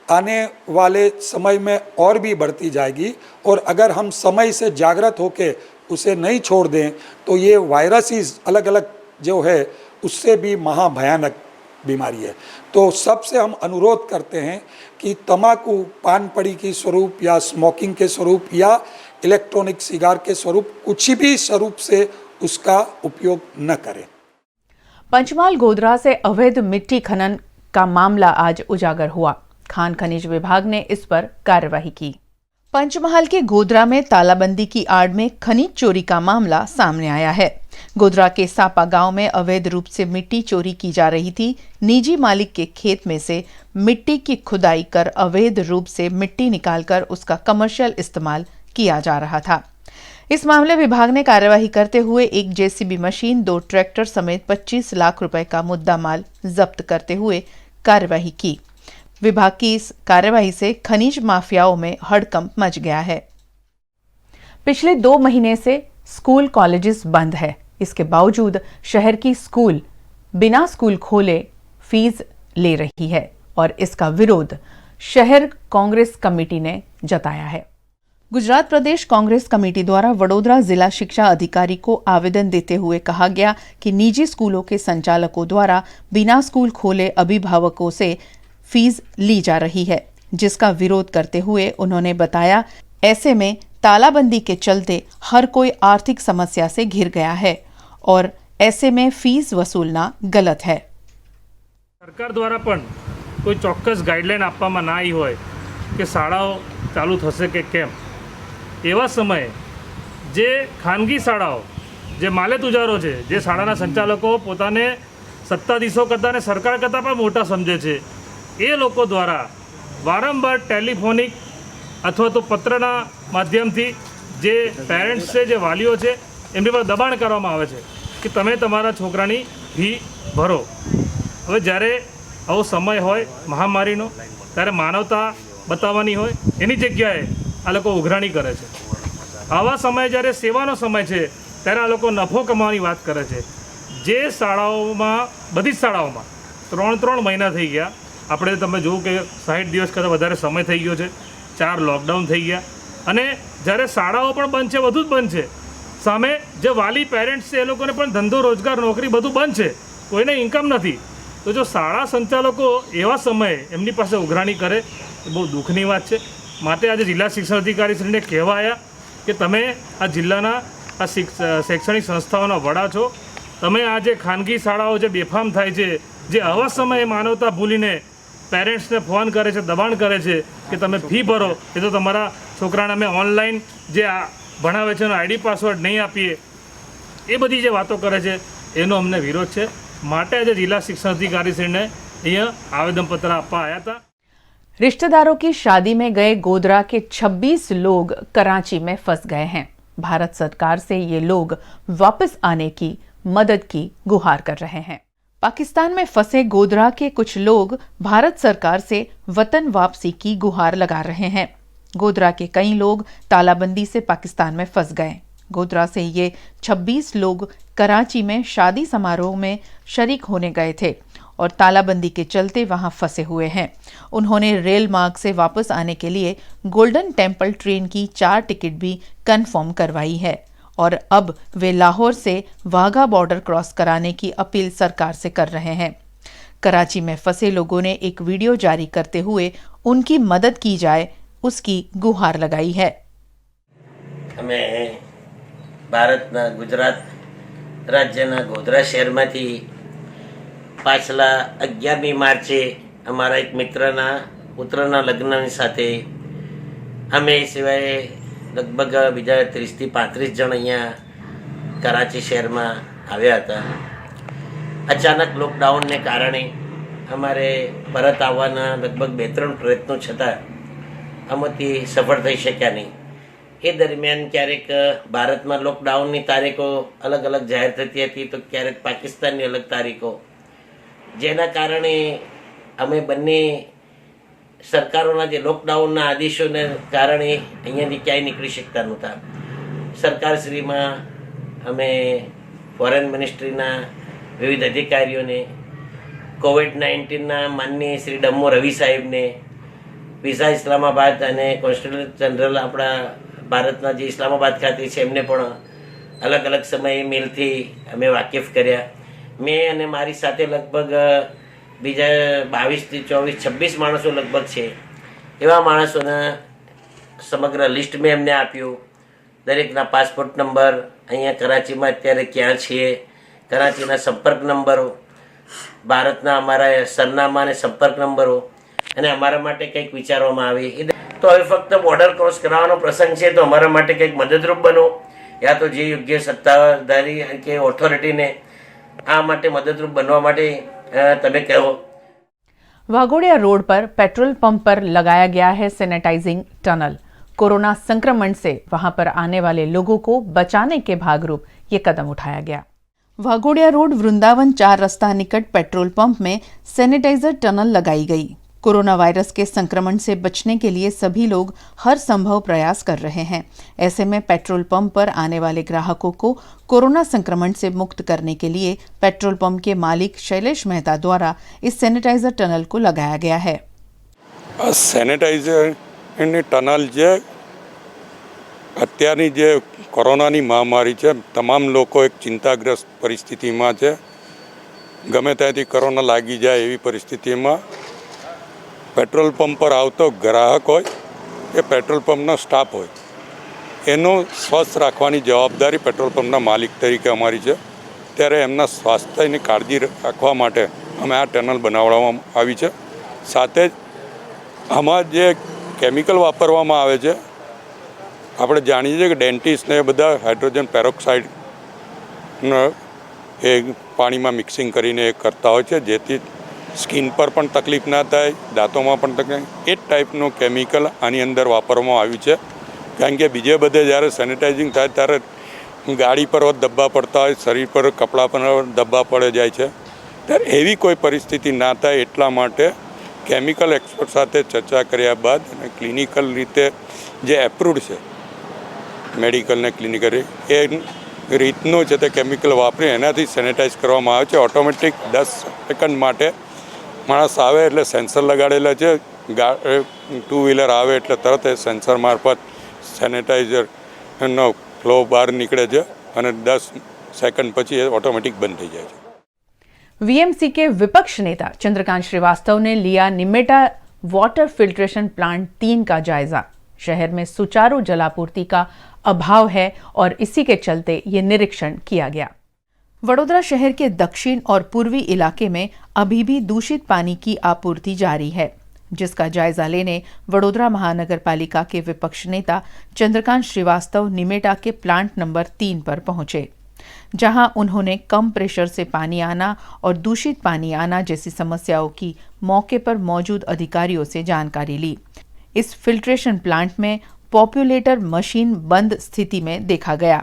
[SPEAKER 3] आने वाले समय में और भी बढ़ती जाएगी, और अगर हम समय से जागृत होकर उसे नहीं छोड़ दें तो ये वायरसेस अलग अलग जो है उससे भी महाभयानक बीमारी है। तो सबसे हम अनुरोध करते हैं कि तम्बाकू पान पड़ी के स्वरूप या स्मोकिंग के स्वरूप या इलेक्ट्रॉनिक सिगार के स्वरूप कुछ भी स्वरूप से उसका उपयोग न करें।
[SPEAKER 1] पंचमहाल गोधरा से अवैध मिट्टी खनन का मामला आज उजागर हुआ। खान खनिज विभाग ने इस पर कार्रवाई की। पंचमहाल के गोधरा में तालाबंदी की आड़ में खनिज चोरी का मामला सामने आया है। गोधरा के सापा गांव में अवैध रूप से मिट्टी चोरी की जा रही थी। निजी मालिक के खेत में से मिट्टी की खुदाई कर अवैध रूप से मिट्टी निकालकर उसका कमर्शियल इस्तेमाल किया जा रहा था। इस मामले विभाग ने कार्यवाही करते हुए एक जेसीबी मशीन, 2 ट्रैक्टर समेत 25 लाख रुपए का मुद्दा माल जब्त करते हुए कार्यवाही की। विभाग की इस कार्यवाही से खनिज माफियाओं में हड़कंप मच गया है। पिछले 2 महीने से स्कूल कॉलेजेस बंद है। इसके बावजूद शहर की स्कूल बिना स्कूल खोले फीस ले रही है और इसका विरोध शहर कांग्रेस कमेटी ने जताया है। गुजरात प्रदेश कांग्रेस कमेटी द्वारा वडोदरा जिला शिक्षा अधिकारी को आवेदन देते हुए कहा गया कि निजी स्कूलों के संचालकों द्वारा बिना स्कूल खोले अभिभावकों से फीस ली जा रही है, जिसका विरोध करते हुए उन्होंने बताया, ऐसे में तालाबंदी के चलते हर कोई आर्थिक समस्या से घिर गया है और ऐसे में फीस वसूलना गलत है।
[SPEAKER 5] सरकार द्वारा पण कोई ચોક્કસ ગાઈડલાઈન આપવામાં ના આવી હોય કે શાળાઓ ચાલુ થશે કે કેમ, એવા સમયે જે ખાનગી શાળાઓ જે માલેતુજારો છે, જે શાળાના સંચાલકો પોતાને સત્તાધીશો કરતાં અને સરકાર કરતાં પણ મોટા સમજે છે, એ લોકો દ્વારા વારંવાર ટેલિફોનિક અથવા તો પત્રના માધ્યમથી જે પેરેન્ટ્સ છે, જે વાલીઓ છે, એમની પર દબાણ કરવામાં આવે છે કે તમે તમારા છોકરાની ફી ભરો। હવે જ્યારે આવો સમય હોય મહામારીનો, ત્યારે માનવતા બતાવવાની હોય, એની જગ્યાએ આ લોકો ઉઘરાણી કરે છે। આવા સમયે જ્યારે સેવાનો સમય છે ત્યારે આ લોકો નફો કમાવાની વાત કરે છે। જે શાળાઓમાં, બધી જ શાળાઓમાં 3 મહિના થઈ ગયા, આપણે તમે જુઓ કે 60 દિવસ કરતાં વધારે સમય થઈ ગયો છે, 4 લોકડાઉન થઈ ગયા, અને જ્યારે શાળાઓ પણ બંધ છે, બધું જ બંધ છે, સામે જે વાલી પેરેન્ટ્સ છે એ લોકોને પણ ધંધો, રોજગાર, નોકરી બધું બંધ છે, કોઈને ઇન્કમ નથી। તો જો શાળા સંચાલકો એવા સમયે એમની પાસે ઉઘરાણી કરે એ બહુ દુઃખની વાત છે। માટે આજે જિલ્લા શિક્ષણ અધિકારીશ્રીને કહેવા આવ્યા કે તમે આ જિલ્લાના આ શૈક્ષણિક સંસ્થાઓના વડા છો, તમે આ જે ખાનગી શાળાઓ જે બેફામ થાય છે, જે આવા સમયે માનવતા ભૂલીને પેરેન્ટ્સને ફોન કરે છે, દબાણ કરે છે કે તમે ફી ભરો, એ તો તમારા છોકરાને અમે ઓનલાઈન જે આ ભણાવે છે એનો આઈડી પાસવર્ડ નહીં આપીએ, એ બધી જે વાતો કરે છે એનો અમને વિરોધ છે। માટે આજે જિલ્લા शिक्षण अधिकारी श्री ने यहाँ आवेदन पत्र आपा आया था।
[SPEAKER 1] रिश्तेदारों की शादी में गए गोधरा के 26 लोग कराची में फंस गए हैं। भारत सरकार से ये लोग वापस आने की मदद की गुहार कर रहे हैं। पाकिस्तान में फंसे गोधरा के कुछ लोग भारत सरकार से वतन वापसी की गुहार लगा रहे हैं। गोधरा के कई लोग तालाबंदी से पाकिस्तान में फंस गए। गोधरा से ये 26 लोग कराची में शादी समारोह में शरीक होने गए थे और तालाबंदी के चलते वहां फंसे हुए हैं। उन्होंने रेल मार्ग से वापस आने के लिए गोल्डन टेम्पल ट्रेन की 4 टिकट भी कंफर्म करवाई है और अब वे लाहौर से वाघा बॉर्डर क्रॉस कराने की अपील सरकार से कर रहे हैं। कराची में फंसे लोगों ने एक वीडियो जारी करते हुए उनकी मदद की जाए उसकी गुहार लगाई है।
[SPEAKER 4] અમે ભારતના ગુજરાત રાજ્યના ગોધરા શહેરમાંથી પાછલા 11મી માર્ચે અમારા એક મિત્રના પુત્રના લગ્નની સાથે અમે સિવાય લગભગ બીજા 30થી 35 જણ અહીંયા કરાચી શહેરમાં આવ્યા હતા। અચાનક લોકડાઉનને કારણે અમારે પરત આવવાના લગભગ 2-3 પ્રયત્નો છતાં આમાંથી સફળ થઈ શક્યા નહીં। એ દરમિયાન ક્યારેક ભારતમાં લોકડાઉનની તારીખો અલગ અલગ જાહેર થતી હતી તો ક્યારેક પાકિસ્તાનની અલગ તારીખો, જેના કારણે અમે બંને સરકારોના જે લોકડાઉનના આદેશોને કારણે અહીંયાથી ક્યાંય નીકળી શકતા નહોતા। સરકારશ્રીમાં અમે ફોરેન મિનિસ્ટ્રીના વિવિધ અધિકારીઓને, કોવિડ-19ના માનનીય શ્રી ડમ્મો રવિ સાહેબને, વિઝા ઇસ્લામાબાદ અને કોન્સ્યુલેટ જનરલ આપણા ભારતના જે ઇસ્લામાબાદ ખાતે છે એમને પણ અલગ અલગ સમયે મેલથી અમે વાકેફ કર્યા। મેં અને મારી સાથે લગભગ બીજા 22થી 24, 26 માણસો લગભગ છે। એવા માણસોના સમગ્ર લિસ્ટ મેં એમને આપ્યું। દરેકના પાસપોર્ટ નંબર, અહીંયા કરાચીમાં અત્યારે ક્યાં છીએ, કરાચીના સંપર્ક નંબરો, ભારતના અમારા સરનામા અને સંપર્ક નંબરો અને અમારા માટે કંઈક વિચારવામાં આવે। તો હવે ફક્ત બોર્ડર ક્રોસ કરાવવાનો પ્રસંગ છે તો અમારા માટે કંઈક મદદરૂપ બનો, યા તો જે યોગ્ય સત્તાધારી કે ઓથોરિટીને આ માટે મદદરૂપ બનવા માટે તમે કહો।
[SPEAKER 1] वाघोड़िया रोड पर पेट्रोल पंप पर लगाया गया है सैनिटाइजिंग टनल। कोरोना संक्रमण से वहां पर आने वाले लोगों को बचाने के भागरूप ये कदम उठाया गया। वाघोड़िया रोड वृंदावन 4 रास्ता निकट पेट्रोल पंप में सैनिटाइजर टनल लगाई गई। कोरोना वायरस के संक्रमण से बचने के लिए सभी लोग हर संभव प्रयास कर रहे हैं। ऐसे में पेट्रोल पंप पर आने वाले ग्राहकों को कोरोना संक्रमण से मुक्त करने के लिए पेट्रोल पंप के मालिक शैलेश मेहता द्वारा इस सैनिटाइजर टनल को लगाया गया है।
[SPEAKER 3] सैनिटाइजर टनल जे અત્યારની જે કોરોનાની મહામારી છે, તમામ લોકો એક ચિંતાગ્રસ્ત પરિસ્થિતિમાં છે। ગમે ત્યાંથી કોરોના લાગી જાય એવી પરિસ્થિતિમાં પેટ્રોલ પંપ પર આવતો ગ્રાહક હોય કે પેટ્રોલ પંપનો સ્ટાફ હોય, એનું સ્વસ્થ રાખવાની જવાબદારી પેટ્રોલ પંપના માલિક તરીકે અમારી છે। ત્યારે એમના સ્વાસ્થ્યની કાળજી રાખવા માટે અમે આ ટનલ બનાવવામાં આવી છે। સાથે જ આમાં જે કેમિકલ વાપરવામાં આવે છે, આપણે જાણીએ છીએ કે ડેન્ટિસ્ટ ને બધા હાઇડ્રોજન પેરોક્સાઇડ એ પાણીમાં મિક્સિંગ કરીને એ કરતા હોય છે, જેથી સ્કિન પર પણ તકલીફ ના થાય, દાંતોમાં પણ તકલીફ। એ જ ટાઈપનું કેમિકલ આની અંદર વાપરવામાં આવ્યું છે। કારણ કે બીજે બધે જ્યારે સેનિટાઇઝિંગ થાય ત્યારે ગાડી પર ધબ્બા પડતા હોય, શરીર પર કપડાં પર ધબ્બા પડે જાય છે। ત્યારે એવી કોઈ પરિસ્થિતિ ના થાય એટલા માટે કેમિકલ એક્સપર્ટ સાથે ચર્ચા કર્યા બાદ અને ક્લિનિકલ રીતે જે એપ્રુવડ છે, મેડિકલ ને ક્લિનિકલ એ રીતનું છે તે કેમિકલ વાપરી એનાથી સેનિટાઈઝ કરવામાં આવે છે। ઓટોમેટિક 10 સેકન્ડ માટે માણસ આવે એટલે સેન્સર લગાડેલા છે। 2 વ્હીલર આવે એટલે તરત એ સેન્સર મારફત સેનિટાઈઝરનો ફ્લો બહાર નીકળે છે અને 10 સેકન્ડ પછી એ ઓટોમેટિક બંધ થઈ જાય છે।
[SPEAKER 1] वीएमसी के विपक्ष नेता चंद्रकांत श्रीवास्तव ने लिया निमेटा वाटर फिल्ट्रेशन प्लांट 3 का जायजा। शहर में सुचारू जलापूर्ति का अभाव है और इसी के चलते ये निरीक्षण किया गया। वडोदरा शहर के दक्षिण और पूर्वी इलाके में अभी भी दूषित पानी की आपूर्ति जारी है, जिसका जायजा लेने वडोदरा महानगर पालिका के विपक्ष नेता चंद्रकांत श्रीवास्तव निमेटा के प्लांट नंबर 3 पर पहुंचे, जहां उन्होंने कम प्रेशर से पानी आना और दूषित पानी आना जैसी समस्याओं की मौके पर मौजूद अधिकारियों से जानकारी ली। इस फिल्ट्रेशन प्लांट में पॉपुलेटर मशीन बंद स्थिति में देखा गया।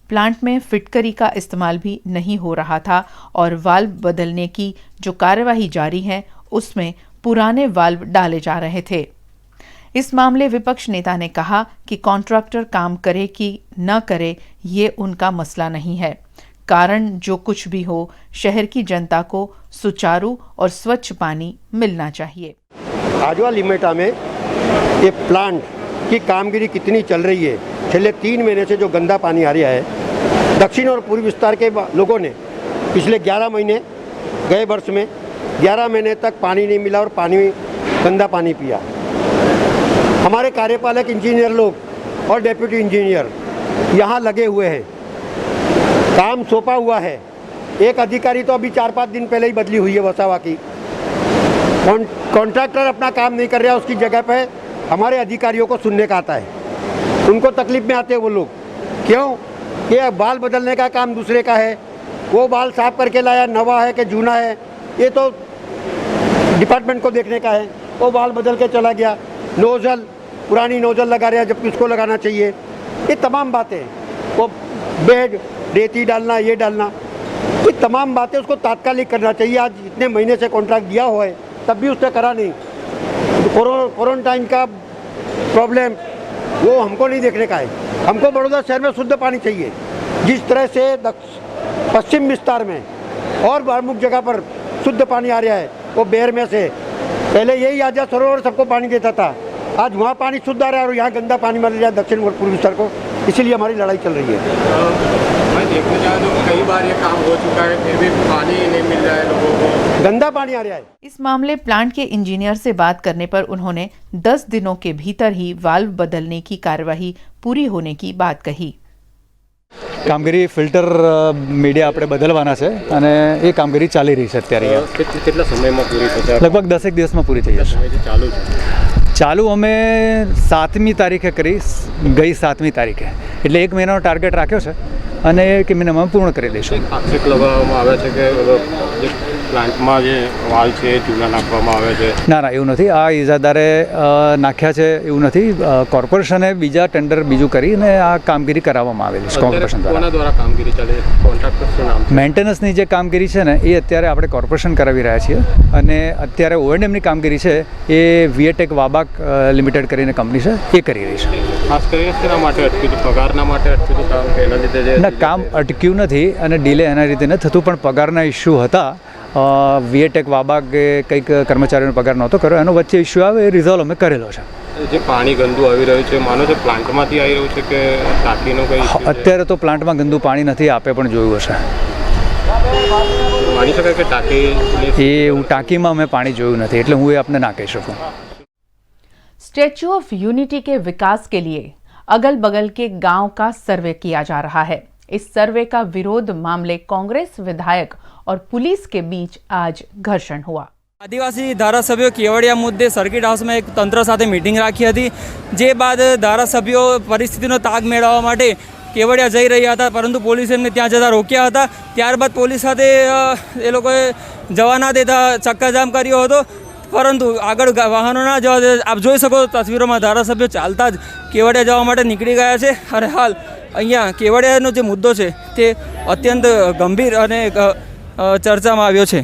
[SPEAKER 1] प्लांट में फिटकरी का इस्तेमाल भी नहीं हो रहा था और वाल्व बदलने की जो कार्यवाही जारी है उसमें पुराने वाल्व डाले जा रहे थे। इस मामले विपक्ष नेता ने कहा कि कॉन्ट्रैक्टर काम करे कि न करे ये उनका मसला नहीं है। कारण जो कुछ भी हो, शहर की जनता को सुचारू और स्वच्छ पानी मिलना चाहिए।
[SPEAKER 6] आजवा लिमिटा में ये प्लांट की कामगिरी कितनी चल रही है, पिछले 3 महीने से जो गंदा पानी आ रहा है, दक्षिण और पूर्वी विस्तार के लोगों ने पिछले 11 महीने, गए वर्ष में 11 महीने तक पानी नहीं मिला और गंदा पानी पिया। हमारे कार्यपालक इंजीनियर लोग और डेप्यूटी इंजीनियर यहाँ लगे हुए हैं, काम सौंपा हुआ है। एक अधिकारी तो अभी 4-5 दिन पहले ही बदली हुई है वसावा की। कॉन्ट्रैक्टर अपना काम नहीं कर रहा, उसकी जगह पे हमारे अधिकारियों को सुनने का आता है। उनको तकलीफ में आते हैं वो लोग, क्यों कि बाल बदलने का काम दूसरे का है, वो बाल साफ करके लाया, नवा है कि जूना है, ये तो डिपार्टमेंट को देखने का है। वो बाल बदल के चला गया, नोज़ल पुरानी नोज़ल लगा रहा है जबकि उसको लगाना चाहिए। ये तमाम बातें, वो बेड रेती डालना, ये डालना, ये तमाम बातें उसको तात्कालिक करना चाहिए। आज इतने महीने से कॉन्ट्रैक्ट दिया हुआ है तब भी उसने करा नहीं। क्वारंटाइन का प्रॉब्लम वो हमको नहीं देखने का है। हमको बड़ौदा शहर में शुद्ध पानी चाहिए। जिस तरह से पश्चिम विस्तार में और प्रमुख जगह पर शुद्ध पानी आ रहा है, वो बेर में से पहले यही आजा सरोवर सबको पानी देता था, आज वहाँ पानी शुद्ध आ रहा है और यहाँ गंदा पानी मिल रहा है दक्षिण और पूर्वी विस्तार को। इसीलिए हमारी लड़ाई चल रही है।
[SPEAKER 22] मैं देखना चाहता हूँ कई बार ये काम हो चुका है, फिर भी पानी नहीं मिल रहा है लोगों को,
[SPEAKER 6] गंदा पानी आ रहा है।
[SPEAKER 1] इस मामले प्लांट के इंजीनियर से बात करने पर उन्होंने 10 दिनों के भीतर ही वाल्व बदलने की कार्यवाही पूरी होने की बात कही।
[SPEAKER 23] कामगिरी फिल्टर मीडिया આપણે બદલવાના છે અને એ કામગીરી ચાલી રહી છે અત્યારે।
[SPEAKER 22] કેટલા સમયમાં પૂરી થશે?
[SPEAKER 23] લગભગ 10 દિવસમાં પૂરી થઈ જશે। ચાલુ અમે 7મી તારીખે કરી, ગઈ 7મી તારીખે, એટલે 1 મહિનાનો ટાર્ગેટ રાખ્યો છે અને 1 મહિનામાં પૂર્ણ કરી દઈશું।
[SPEAKER 22] આક્ષેપ લગાવવામાં આવે છે કે જે પ્લાન્ટમાં જે વાલ છે ચૂના નાખવામાં આવે છે।
[SPEAKER 23] ના ના, એવું નથી। આ ઇજાદારે નાખ્યા છે એવું નથી। કોર્પોરેશને બીજા ટેન્ડર બીજું કરીને આ કામગીરી કરાવવામાં આવેલી છે કોર્પોરેશન દ્વારા।
[SPEAKER 22] કોના દ્વારા કામગીરી ચાલે? કોન્ટ્રાક્ટર શું નામ?
[SPEAKER 23] મેન્ટેનન્સની જે કામગીરી છે ને એ અત્યારે આપણે કોર્પોરેશન કરાવી રહ્યા છીએ અને અત્યારે O&Mની કામગીરી છે એ વિએટેક વાબાક લિમિટેડ કરીને કંપની છે એ કરી રહી છે।
[SPEAKER 22] ખાસ કરીને શેના માટે અટક્યું? પગારના માટે અટક્યું કામ કે એના લીધે જે?
[SPEAKER 23] ના, કામ અટક્યું નથી અને ડિલે એના રીતે નથી થતું, પણ પગારના ઇસ્યુ હતા। વિએટેક વાબાગે કંઈક કર્મચારીઓનો પગાર નહોતો કર્યો, એનો વચ્ચે ઇસ્યુ આવે એ રિઝોલ્વ અમે કરેલો છે।
[SPEAKER 22] જે પાણી ગંદુ આવી રહ્યું છે, માનો છો પ્લાન્ટમાંથી આવી રહ્યું છે કે ટાંકીનો કંઈ?
[SPEAKER 23] અત્યારે તો પ્લાન્ટમાં ગંદુ પાણી નથી, આપે પણ જોયું હશે।
[SPEAKER 22] માની શકાય કે ટાંકી
[SPEAKER 23] હું ટાંકીમાં અમે પાણી જોયું નથી, એટલે હું એ આપને ના કહી શકું।
[SPEAKER 1] स्टैच्यू ऑफ यूनिटी के विकास के लिए अगल बगल के गांव का सर्वे किया जा रहा है। इस सर्वे का विरोध मामले कांग्रेस विधायक और पुलिस के बीच आज घर्षण हुआ।
[SPEAKER 24] आदिवासी धारासभ्यो केवड़िया मुद्दे सर्किट हाउस में एक तंत्र साथे मीटिंग राखी हती, जे बाद धारासभ्यो परिस्थितिनो ताग मेळववा माटे केवड़िया जई रह्या हता, परंतु पोलीस एमने त्यां जता रोक्या हता। त्यारबाद पोलीस साथे ए लोकोए जवा ना देता चक्काजाम कर्यो हतो, परंतु आगळ वाहनो ना जवा दे। आप जोई शको तस्वीरों में धारासभ्यो चालता ज केवड़िया जवा माटे निकળી ગયા છે અને હાલ અહીંયા કેવડિયાનો જે મુદ્દો છે તે અત્યંત ગંભીર અને ચર્ચામાં આવ્યો છે।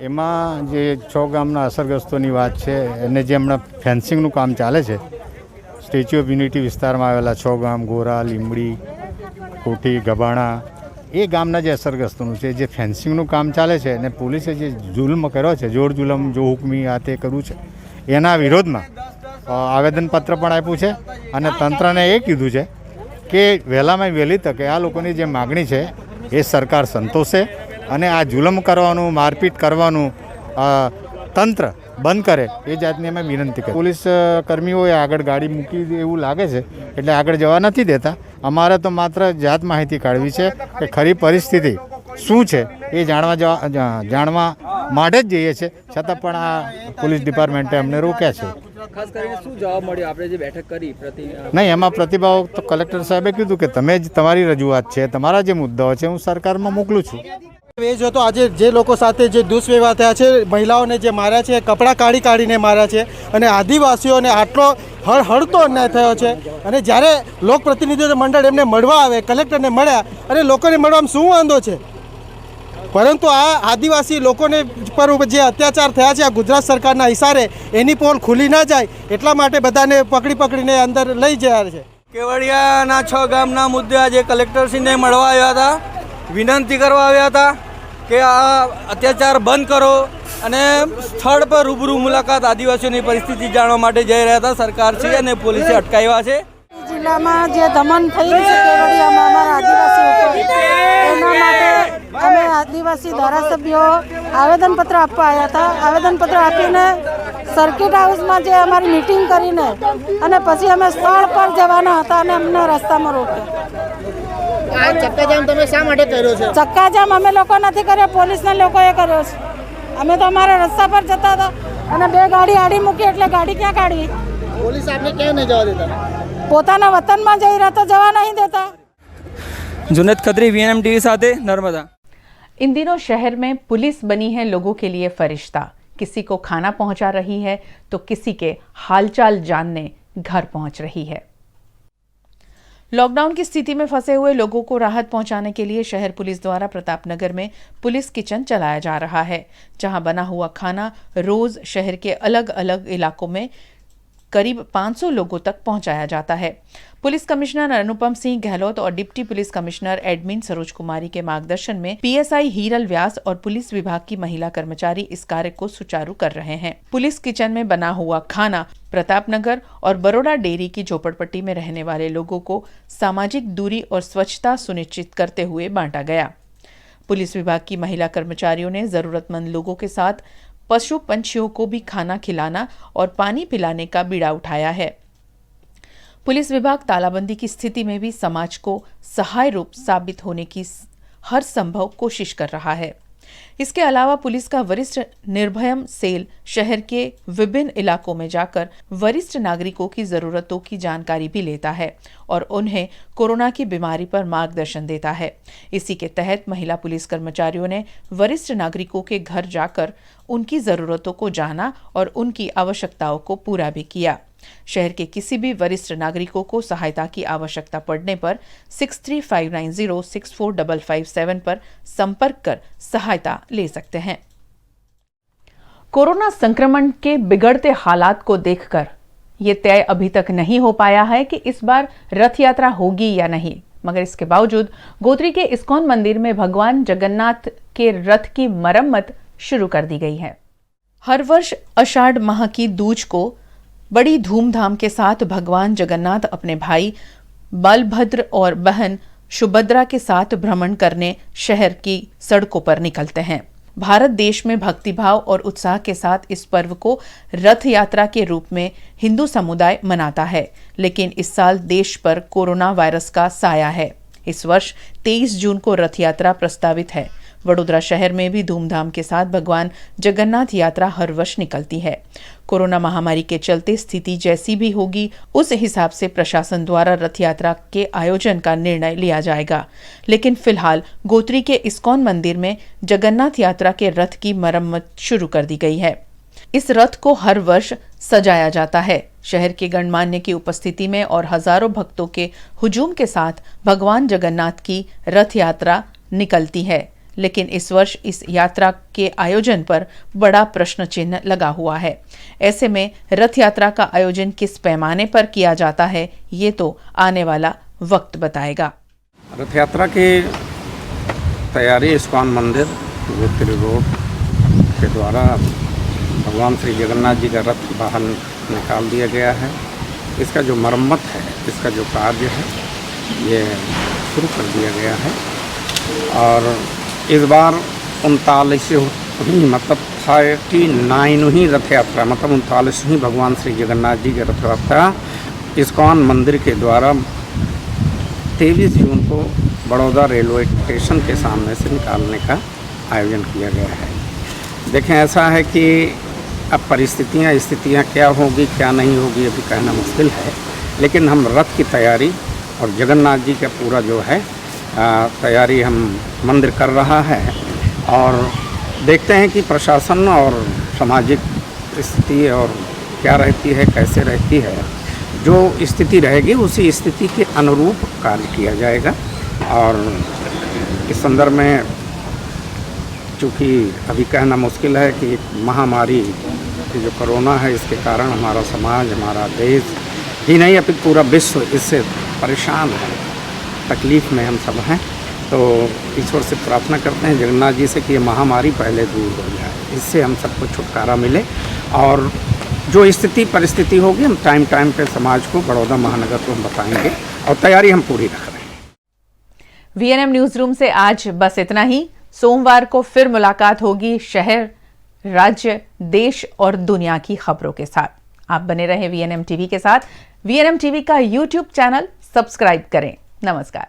[SPEAKER 22] એમાં જે 6 ગામના અસરગ્રસ્તોની વાત છે અને જે હમણાં ફેન્સિંગનું કામ ચાલે છે સ્ટેચ્યુ ઓફ યુનિટી વિસ્તારમાં આવેલા 6 ગામ ગોરા, લીંબડી, કોઠી, ગબાણા, એ ગામના જે અસરગ્રસ્તોનું છે જે ફેન્સિંગનું કામ ચાલે છે અને પોલીસે જે જુલ્મ કર્યો છે, જોર જુલમ જો હુકમી આ તે કર્યું છે, એના વિરોધમાં આવેદનપત્ર પણ આપ્યું છે અને તંત્રને એ કીધું છે કે વહેલામાં વહેલી તકે આ લોકોની જે માગણી છે એ સરકાર સંતોષે અને આ જુલમ કરવાનું, મારપીટ કરવાનું તંત્ર બંધ કરે એ જાતની અમે વિનંતી કરી। પોલીસ કર્મીઓએ આગળ ગાડી મૂકી એવું લાગે છે એટલે આગળ જવા નથી દેતા। અમારે તો માત્ર જાત માહિતી કાઢવી છે કે ખરી પરિસ્થિતિ શું છે એ જાણવા માટે જ જઈએ છીએ, છતાં પણ આ પોલીસ ડિપાર્ટમેન્ટે અમને રોક્યા છે।
[SPEAKER 24] ખાસ કરીને શું જવાબ મળ્યો? આપણે જે બેઠક કરી
[SPEAKER 22] નહીં, એમાં પ્રતિભાવ તો કલેક્ટર સાહેબે કીધું કે તમે જ તમારી રજૂઆત છે, તમારા જે મુદ્દાઓ છે હું સરકારમાં મોકલું છું।
[SPEAKER 25] એ જો તો આજે જે લોકો સાથે જે દુષ્વ્યવહાર થયા છે, મહિલાઓને જે માર્યા છે, કપડાં કાઢીને માર્યા છે અને આદિવાસીઓને આટલો હળતો અન્યાય થયો છે અને જ્યારે લોકપ્રતિનિધિઓ મંડળ એમને મળવા આવે, કલેક્ટરને મળ્યા અને લોકોને મળવામાં શું વાંધો છે, પરંતુ આ આદિવાસી લોકોને પર જે અત્યાચાર થયા છે આ ગુજરાત સરકારના ઇશારે એની પોલ ખુલી ના જાય એટલા માટે બધાને પકડીને અંદર લઈ જાય છે।
[SPEAKER 2] કેવડિયાના 6 ગામના મુદ્દે આજે કલેક્ટરશ્રીને મળવા આવ્યા હતા, વિનંતી કરવા આવ્યા હતા કે આ અત્યાચાર બંધ કરો અને સ્થળ પર રૂબરૂ મુલાકાત આદિવાસીઓની પરિસ્થિતિ જાણવા માટે જઈ રહ્યા હતા. સરકારશ્રી અને પોલીસે અટકાવ્યા છે.
[SPEAKER 13] જિલ્લામાં જે દમન થઈ રહ્યું છે કેવડિયામાં અમારા આદિવાસી ઉપર, એના માટે અમે આદિવાસી ધારાસભ્યો આવેદનપત્ર આપવા આવ્યા હતા. આવેદનપત્ર આપીને સર્કિટ હાઉસમાં જે અમારી મીટિંગ કરીને અને પછી અમે સ્થળ પર જવાના હતા અને અમને રસ્તામાં રોક્યા.
[SPEAKER 25] આ ચક્કાજામ તમે શા માટે કર્યો છે?
[SPEAKER 13] ચક્કાજામ અમે લોકો નથી કર્યો, પોલીસના લોકોએ કર્યો છે. અમે તો અમારા રસ્તા પર જતા હતા અને 2 ગાડી આડી મૂકી એટલે ગાડી ક્યાં કાઢવી?
[SPEAKER 25] પોલીસ આપને ક્યાં નહીં જવા દેતા?
[SPEAKER 13] પોતાના વતનમાં જઈ રહ્યા તો જવા नहीं देता.
[SPEAKER 24] जुनेद खत्री, VNM टीवी साथे नर्मदा।
[SPEAKER 1] इन दिनों शहर में पुलिस बनी है लोगों के लिए फरिश्ता। किसी को खाना पहुंचा रही है तो किसी के हालचाल जानने घर पहुंच रही है। लॉकडाउन की स्थिति में फंसे हुए लोगों को राहत पहुंचाने के लिए शहर पुलिस द्वारा प्रतापनगर में पुलिस किचन चलाया जा रहा है, जहां बना हुआ खाना रोज शहर के अलग अलग इलाकों में करीब 500 लोगों तक पहुंचाया जाता है। पुलिस कमिश्नर अनुपम सिंह गहलोत और deputy police commissioner admin Saroj Kumari के मार्गदर्शन में पीएसआई हीरल व्यास और पुलिस विभाग की महिला कर्मचारी इस कार्य को सुचारू कर रहे हैं। पुलिस किचन में बना हुआ खाना प्रतापनगर और बरोड़ा डेयरी की झोपड़पट्टी में रहने वाले लोगों को सामाजिक दूरी और स्वच्छता सुनिश्चित करते हुए बांटा गया। पुलिस विभाग की महिला कर्मचारियों ने जरूरतमंद लोगों के साथ पशु पंछियों को भी खाना खिलाना और पानी पिलाने का बीड़ा उठाया है। पुलिस विभाग तालाबंदी की स्थिति में भी समाज को सहाय रूप साबित होने की हर संभव कोशिश कर रहा है। इसके अलावा पुलिस का वरिष्ठ निर्भयम सेल शहर के विभिन्न इलाकों में जाकर वरिष्ठ नागरिकों की जरूरतों की जानकारी भी लेता है और उन्हें कोरोना की बीमारी पर मार्गदर्शन देता है। इसी के तहत महिला पुलिस कर्मचारियों ने वरिष्ठ नागरिकों के घर जाकर उनकी जरूरतों को जाना और उनकी आवश्यकताओं को पूरा भी किया। शहर के किसी भी वरिष्ठ नागरिकों को सहायता की आवश्यकता पड़ने पर 6359064557 पर संपर्क कर सहायता ले सकते हैं। कोरोना संक्रमण के बिगड़ते हालात को देखकर ये तय अभी तक नहीं हो पाया है कि इस बार रथ यात्रा होगी या नहीं, मगर इसके बावजूद गोत्री के इस्कॉन मंदिर में भगवान जगन्नाथ के रथ की मरम्मत शुरू कर दी गई है। हर वर्ष आषाढ़ माह की दूज को बड़ी धूमधाम के साथ भगवान जगन्नाथ अपने भाई बलभद्र और बहन सुभद्रा के साथ भ्रमण करने शहर की सड़कों पर निकलते हैं। भारत देश में भक्तिभाव और उत्साह के साथ इस पर्व को रथ यात्रा के रूप में हिंदू समुदाय मनाता है, लेकिन इस साल देश पर कोरोना वायरस का साया है। इस वर्ष 23 जून को रथ यात्रा प्रस्तावित है। वडोदरा शहर में भी धूमधाम के साथ भगवान जगन्नाथ यात्रा हर वर्ष निकलती है। कोरोना महामारी के चलते स्थिति जैसी भी होगी उस हिसाब से प्रशासन द्वारा रथ यात्रा के आयोजन का निर्णय लिया जाएगा, लेकिन फिलहाल गोत्री के इस्कॉन मंदिर में जगन्नाथ यात्रा के रथ की मरम्मत शुरू कर दी गई है। इस रथ को हर वर्ष सजाया जाता है। शहर के गणमान्य की उपस्थिति में और हजारों भक्तों के हुजूम के साथ भगवान जगन्नाथ की रथ यात्रा निकलती है, लेकिन इस वर्ष इस यात्रा के आयोजन पर बड़ा प्रश्न चिन्ह लगा हुआ है। ऐसे में रथ यात्रा का आयोजन किस पैमाने पर किया जाता है, ये तो आने वाला वक्त बताएगा।
[SPEAKER 7] रथ यात्रा की तैयारी इस्कॉन मंदिर गोत्री रोड के द्वारा भगवान श्री जगन्नाथ जी का रथ बाहर निकाल दिया गया है। इसका जो मरम्मत है, इसका जो कार्य है, ये शुरू कर दिया गया है और इस बार 39वीं मतलब 39वीं रथ यात्रा मतलब 39वीं भगवान श्री जगन्नाथ जी की रथ यात्रा इस्कॉन मंदिर के द्वारा 23 जून को बड़ौदा रेलवे स्टेशन के सामने से निकालने का आयोजन किया गया है। देखें, ऐसा है कि अब स्थितियाँ क्या होगी क्या नहीं होगी अभी कहना मुश्किल है, लेकिन हम रथ की तैयारी और जगन्नाथ जी का पूरा जो है तैयारी हम मंदिर कर रहा है और देखते हैं कि प्रशासन और सामाजिक स्थिति और क्या रहती है, कैसे रहती है। जो स्थिति रहेगी उसी स्थिति के अनुरूप कार्य किया जाएगा और इस संदर्भ में चूँकि अभी कहना मुश्किल है कि महामारी की जो कोरोना है इसके कारण हमारा समाज, हमारा देश ही नहीं अपितु पूरा विश्व इससे परेशान है, तकलीफ़ में हम सब हैं। तो ईश्वर से प्रार्थना करते हैं जगन्नाथ जी से कि ये महामारी पहले दूर हो जाए, इससे हम सबको छुटकारा मिले। और जो स्थिति परिस्थिति होगी हम टाइम टाइम पे समाज को, बड़ौदा महानगर को हम बताएंगे और तैयारी हम पूरी रख रहे हैं।
[SPEAKER 1] VNM न्यूज रूम से आज बस इतना ही। सोमवार को फिर मुलाकात होगी शहर, राज्य, देश और दुनिया की खबरों के साथ। आप बने रहे VNM टीवी के साथ। VNM टीवी का YouTube चैनल सब्सक्राइब करें। नमस्कार।